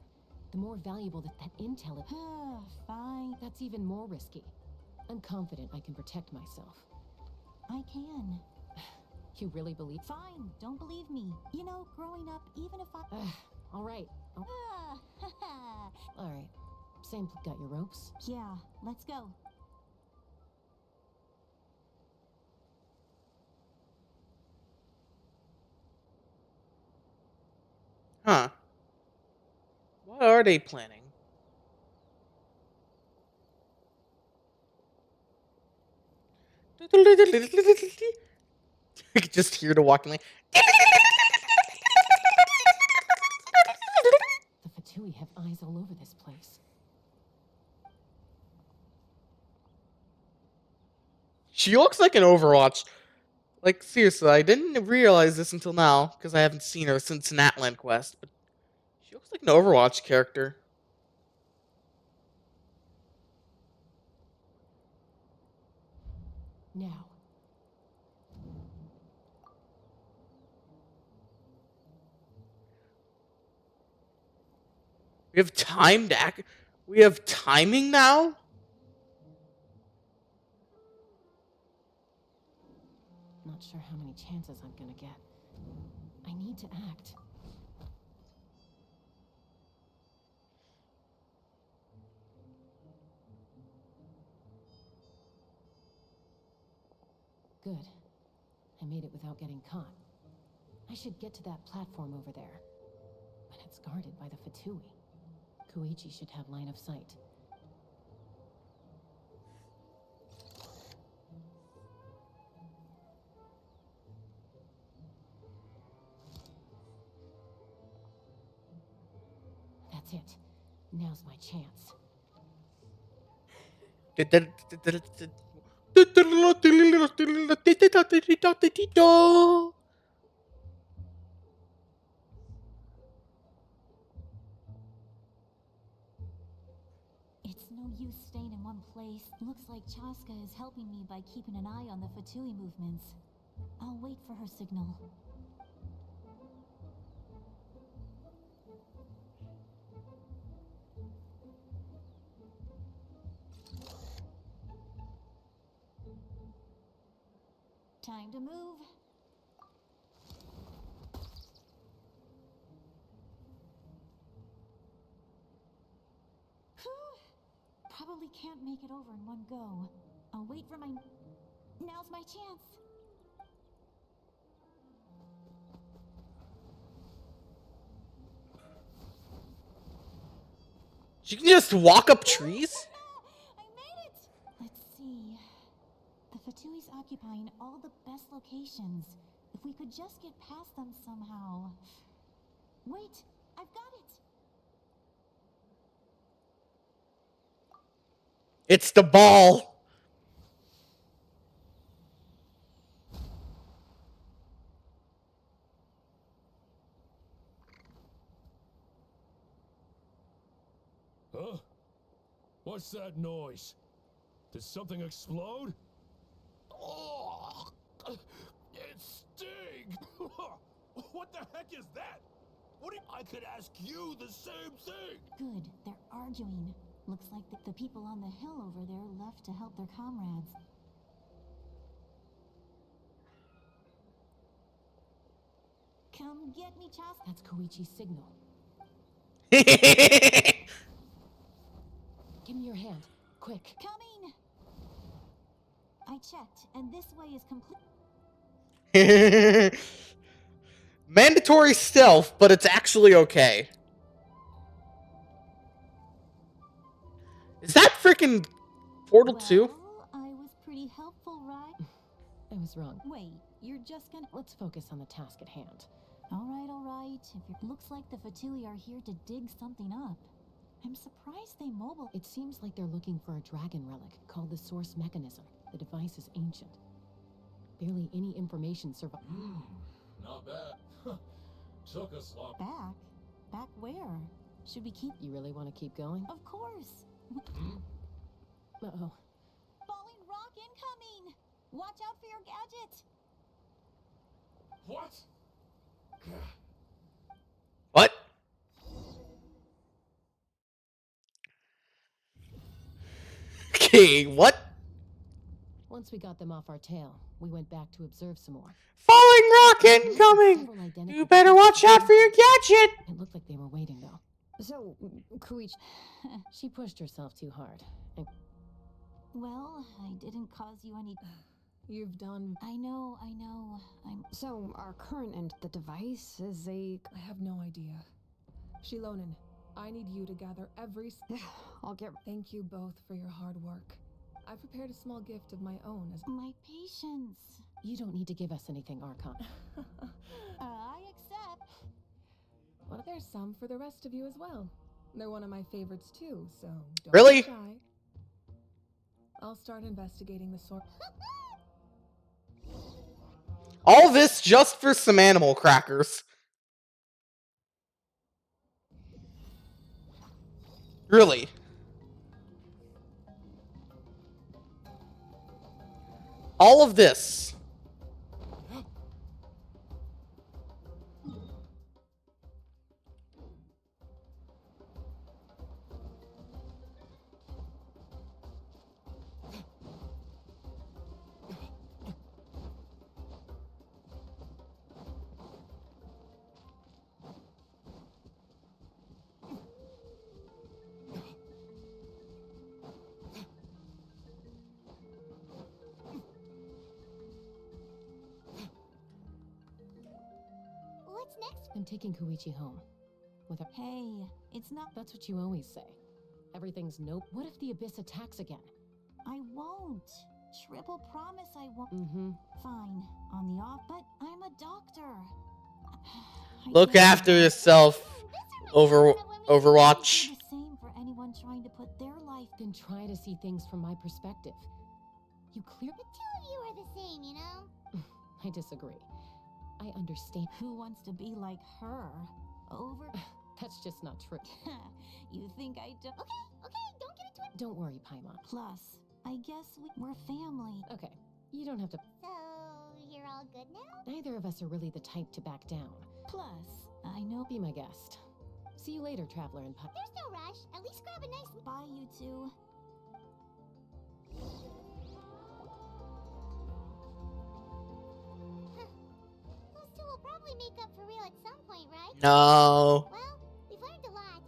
the more valuable that intel is. Fine. That's even more risky. I'm confident I can protect myself. I can. You really believe... Fine, don't believe me. You know, growing up, even if I... All right. All right. Sam, got your ropes? Yeah, let's go. Huh. What are they planning? I could just hear the walking like... The Fatui have eyes all over this place. She looks like an Overwatch. Like, seriously, I didn't realize this until now, because I haven't seen her since an Atlan quest, but she looks like an Overwatch character. Now. We have timed we have timing now? Not sure how many chances I'm gonna get. I need to act. Good. I made it without getting caught. I should get to that platform over there. But it's guarded by the Fatui. Koichi should have line of sight. That's it. Now's my chance. It's no use staying in one place. Looks like Chaska is helping me by keeping an eye on the Fatui movements. I'll wait for her signal. Time to move. Probably can't make it over in one go. I'll wait for my... Now's my chance. She can just walk up trees? I made it! Let's see. The Fatui's occupying all the best locations. If we could just get past them somehow. Wait, I've got it! It's the ball. Huh? What's that noise? Did something explode? Oh, it stings! What the heck is that? I could ask you the same thing! Good, they're arguing. Looks like the people on the hill over there left to help their comrades. Come get me, Chas. That's Koichi's signal. Give me your hand. Quick. Coming! I checked, and this way is complete. Mandatory stealth, but it's actually okay. Is that freaking Portal 2? Well, I was pretty helpful, right? I was wrong. Wait, you're just gonna... Let's focus on the task at hand. All right. If it looks like the Fatui are here to dig something up. I'm surprised they mobile... It seems like they're looking for a dragon relic called the Source Mechanism. The device is ancient. Barely any information survived. Not bad. Took us long. Back? Back where? Should we keep... You really want to keep going? Of course. Uh-oh. Falling rock incoming! Watch out for your gadget! What? What? Okay, what? Once we got them off our tail, we went back to observe some more. Falling rock incoming! You better watch out for your gadget! It looked like they were waiting, though. So, Koichi... she pushed herself too hard. And Well, I didn't cause you any... You've done... I know. I'm... So, our current and the device is a... I have no idea. Shilonen, I need you to gather every... I'll get... Thank you both for your hard work. I prepared a small gift of my own as... My patience. you don't need to give us anything, Archon. I accept. Well, there's some for the rest of you as well. They're one of my favorites too, so don't Really? be shy. I'll start investigating the source. All this just for some animal crackers. Really? All of this. What's next? I'm taking Koichi home. With her... Hey, it's not... That's what you always say. Everything's nope. What if the Abyss attacks again? I won't. Triple promise I won't. Mm-hmm. Fine. On the off, but I'm a doctor. I Look can't- after yourself, Overwatch. The same for anyone trying to put their life... Then try to see things from my perspective. You clear... The two of you are the same, you know? I disagree. I understand. Who wants to be like her? Over... That's just not true. You think I do... Okay, don't get into it. Don't worry, Paimon. Plus, I guess we're family. Okay, you don't have to... So, you're all good now? Neither of us are really the type to back down. Plus, I know... Be my guest. See you later, Traveler and There's no rush. At least grab a nice... Bye, you two. Those two will probably make up for real at some point, right? No. Well, we've learned a lot.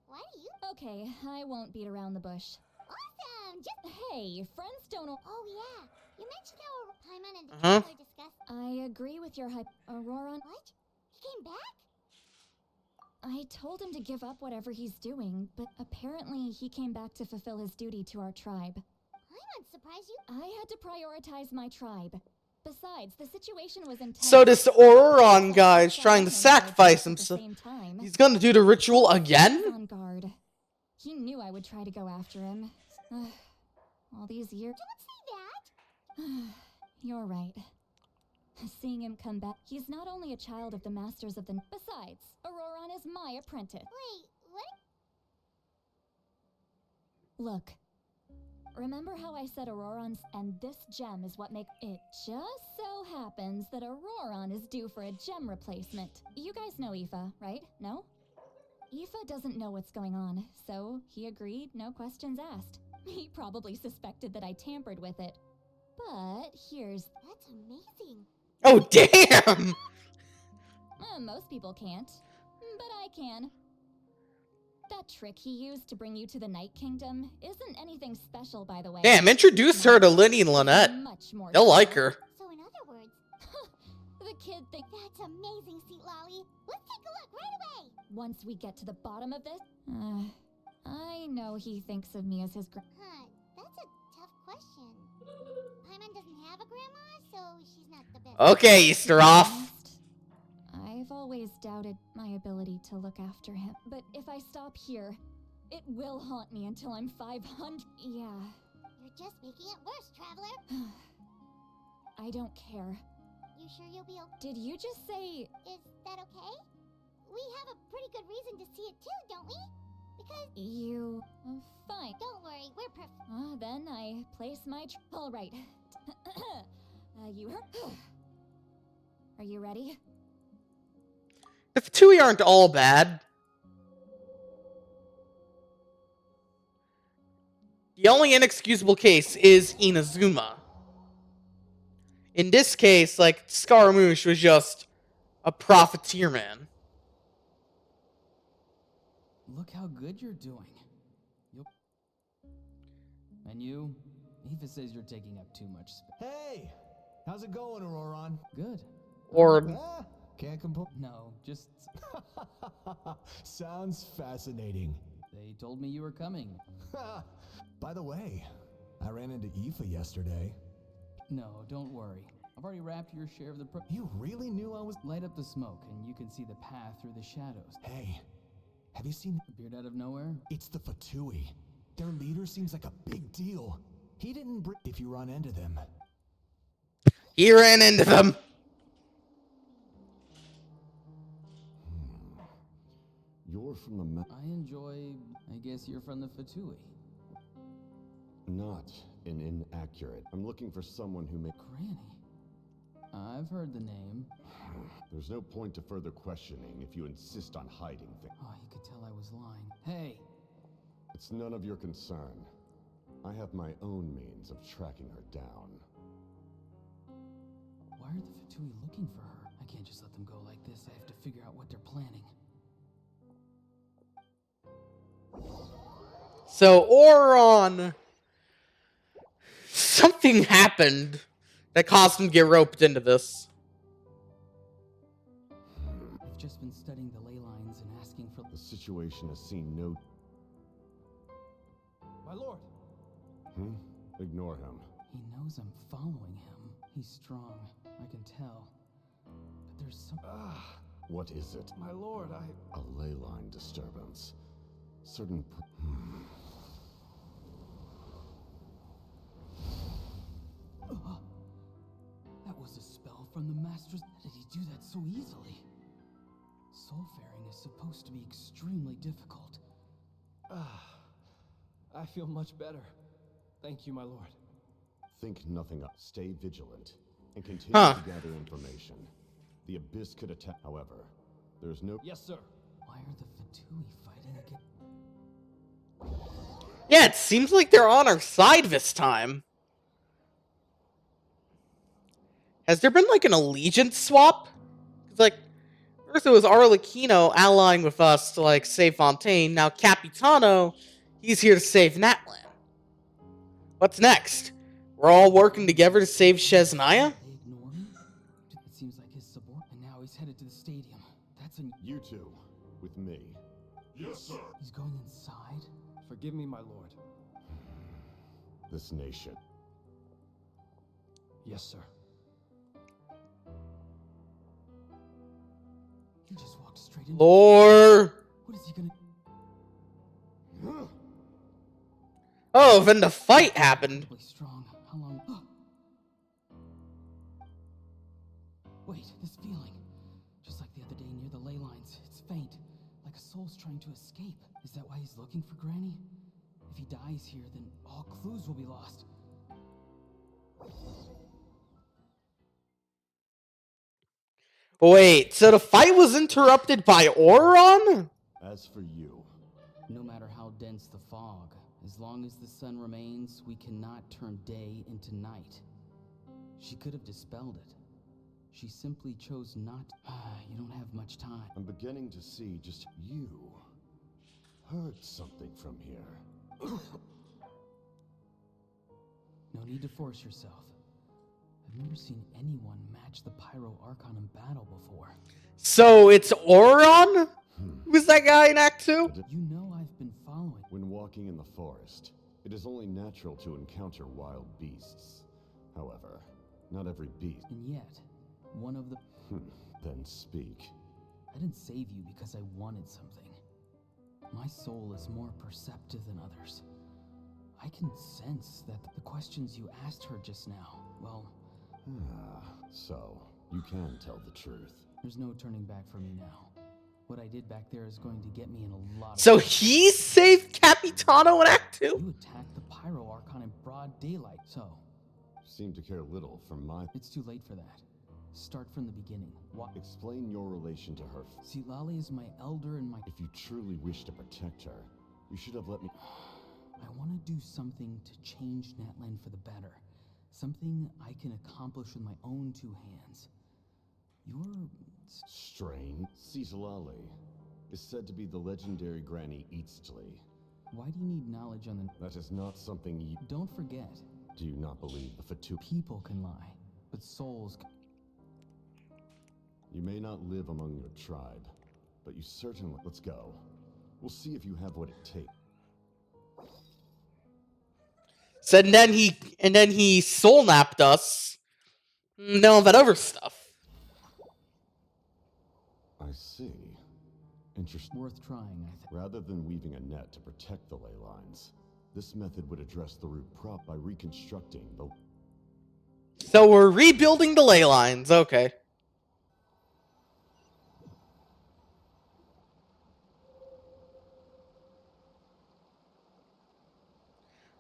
Why do you... Okay, I won't beat around the bush. Awesome! Just... Hey, friends don't... Oh, yeah. You mentioned how Paimon and the Uh-huh. Traveler discussed... I agree with your Aurora. What? He came back? I told him to give up whatever he's doing, but apparently he came back to fulfill his duty to our tribe. Paimon's surprised you... I had to prioritize my tribe. Besides, the situation was intense. So this Auroron guy's trying to sacrifice himself. He's gonna do the ritual again? On guard. He knew I would try to go after him. All these years. Don't say that! You're right. Seeing him come back, he's not only a child of the masters of the... Besides, Auroron is my apprentice. Wait, what? Look, Remember how I said Auroron's, and this gem is what makes it just so happens that Auroron is due for a gem replacement. You guys know Aoife, right? No? Aoife doesn't know what's going on, so he agreed, no questions asked. He probably suspected that I tampered with it. But here's... That's amazing. Oh, damn! Most people can't, but I can. That trick he used to bring you to the Night Kingdom isn't anything special, by the way. Damn, introduce her to Linny and Lynette. Much more They'll like special. her. So in other words, The kid thinks that's amazing, Sweet Lolly. Let's take a look right away. once we get to the bottom of this, I know he thinks of me as his Huh, that's a tough question. Paimon doesn't have a grandma, so she's not the best. Okay, Easter off. I've always doubted my ability to look after him. But if I stop here, it will haunt me until I'm 500. Yeah, You're just making it worse, Traveler. I don't care. You sure you'll be okay? Did you just say... Is that okay? We have a pretty good reason to see it too, don't we? Because... You... fine. Don't worry, we're Then I place my... All right. You... Are you ready? The Fatui aren't all bad. The only inexcusable case is Inazuma. In this case, like, Scaramouche was just a profiteer man. Look how good you're doing. Yep. And you? Aoife says you're taking up too much space. Hey! How's it going, Auroron? Good. Or... Can't complain. No, just... Sounds fascinating. They told me you were coming. By the way, I ran into Aoife yesterday. No, don't worry. I've already wrapped your share of the You really knew I was... Light up the smoke, and you can see the path through the shadows. Hey, have you seen... Appeared out of nowhere? It's the Fatui. Their leader seems like a big deal. He didn't bring... If you run into them. He ran into them. You're from the I enjoy... I guess you're from the Fatui. Not an inaccurate. I'm looking for someone who may... Granny. I've heard the name. There's no point to further questioning if you insist on hiding things. Oh, you could tell I was lying. Hey! It's none of your concern. I have my own means of tracking her down. Why are the Fatui looking for her? I can't just let them go like this. I have to figure out what they're planning. So, Auron... Something happened that caused him to get roped into this. I've just been studying the ley lines and asking for... The situation has seen no... My lord. Ignore him. He knows I'm following him. He's strong. I can tell. But there's some... What is it? My lord, A ley line disturbance. Certain... That was a spell from the Masters. How did he do that so easily? Soulfaring is supposed to be extremely difficult. I feel much better. Thank you, my lord. Think nothing of. Stay vigilant and continue to gather information. The Abyss could attack. However, there's no... Yes, sir. Why are the Fatui fighting again? Yeah, it seems like they're on our side this time. Has there been, like, an allegiance swap? It's like, first it was Arlecchino allying with us to, like, save Fontaine. Now Capitano, he's here to save Natlan. What's next? We're all working together to save Shesnaya? They ignore me? It seems like his subordinate. And now he's headed to the stadium. That's a... You two, with me. Yes, sir. He's going inside? Forgive me, my lord. This nation. Yes, sir. He just walked straight in. Lore! What is he gonna... Oh, then the fight happened. Strong. How long... Wait, this feeling. Just like the other day near the ley lines. It's faint. Like a soul's trying to escape. Is that why he's looking for Granny? If he dies here, then all clues will be lost. Wait, so the fight was interrupted by Auron? As for you, No matter how dense the fog, as long as the sun remains, we cannot turn day into night. She could have dispelled it. She simply chose not. You don't have much time. I'm beginning to see just you heard something from here. No need to force yourself. I've never seen anyone match the Pyro Archon in battle before. So it's Auron? Who's that guy in Act 2? You know I've been following. When walking in the forest, it is only natural to encounter wild beasts. However, not every beast. And yet, one of the... Then speak. I didn't save you because I wanted something. My soul is more perceptive than others. I can sense that the questions you asked her just now, well... So, you can tell the truth. There's no turning back for me now. What I did back there is going to get me in a lot of... So he saved Capitano in Act 2? You attacked the Pyro Archon in broad daylight, so... Seem to care little for my... It's too late for that. Start from the beginning. Explain your relation to her. See, Lali is my elder and my... If you truly wish to protect her, you should have let me... I want to do something to change Natlan for the better. Something I can accomplish with my own two hands. You're... Strange. Cisalali is said to be the legendary Granny Eastly. Why do you need knowledge on the... That is not something you... Don't forget. Do you not believe the Fatu... People can lie, but souls... You may not live among your tribe, but you certainly... Let's go. We'll see if you have what it takes. So and then he soul napped us. No, that other stuff. I see. Interesting. Worth trying, I think. Rather than weaving a net to protect the ley lines, this method would address the root prop by reconstructing the... So we're rebuilding the ley lines, okay.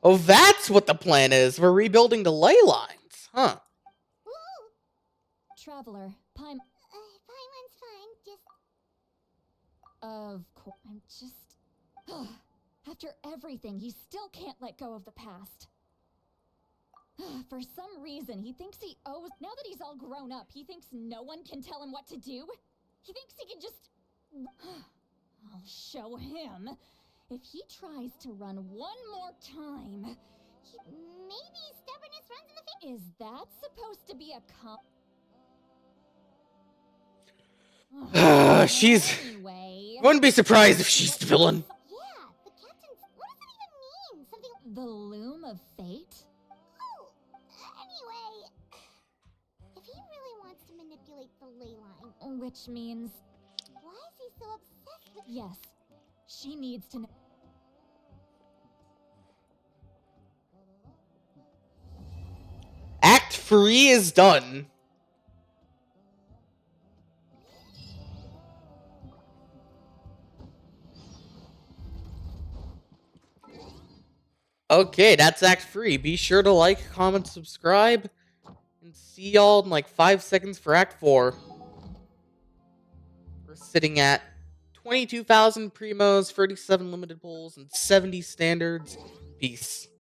Oh, that's what the plan is. We're rebuilding the ley lines, huh? Traveler, Paimon. Paimon's fine, just... Of course. I'm just... After everything, he still can't let go of the past. For some reason, he thinks he owes... Now that he's all grown up, he thinks no one can tell him what to do? He thinks he can just... I'll show him. If he tries to run one more time... Maybe stubbornness runs in the family. Is that supposed to be a She's... Anyway... Wouldn't be surprised if she's the villain. Yeah, the captain's... What does that even mean? Something... The Loom of Fate? Oh, anyway... If he really wants to manipulate the ley line... Which means... Why is he so obsessed with... Yes. She needs to know... Act 3 is done. Okay, that's Act 3. Be sure to like, comment, subscribe, and see y'all in like 5 seconds for Act 4. We're sitting at 22,000 primos, 37 limited pulls, and 70 standards. Peace.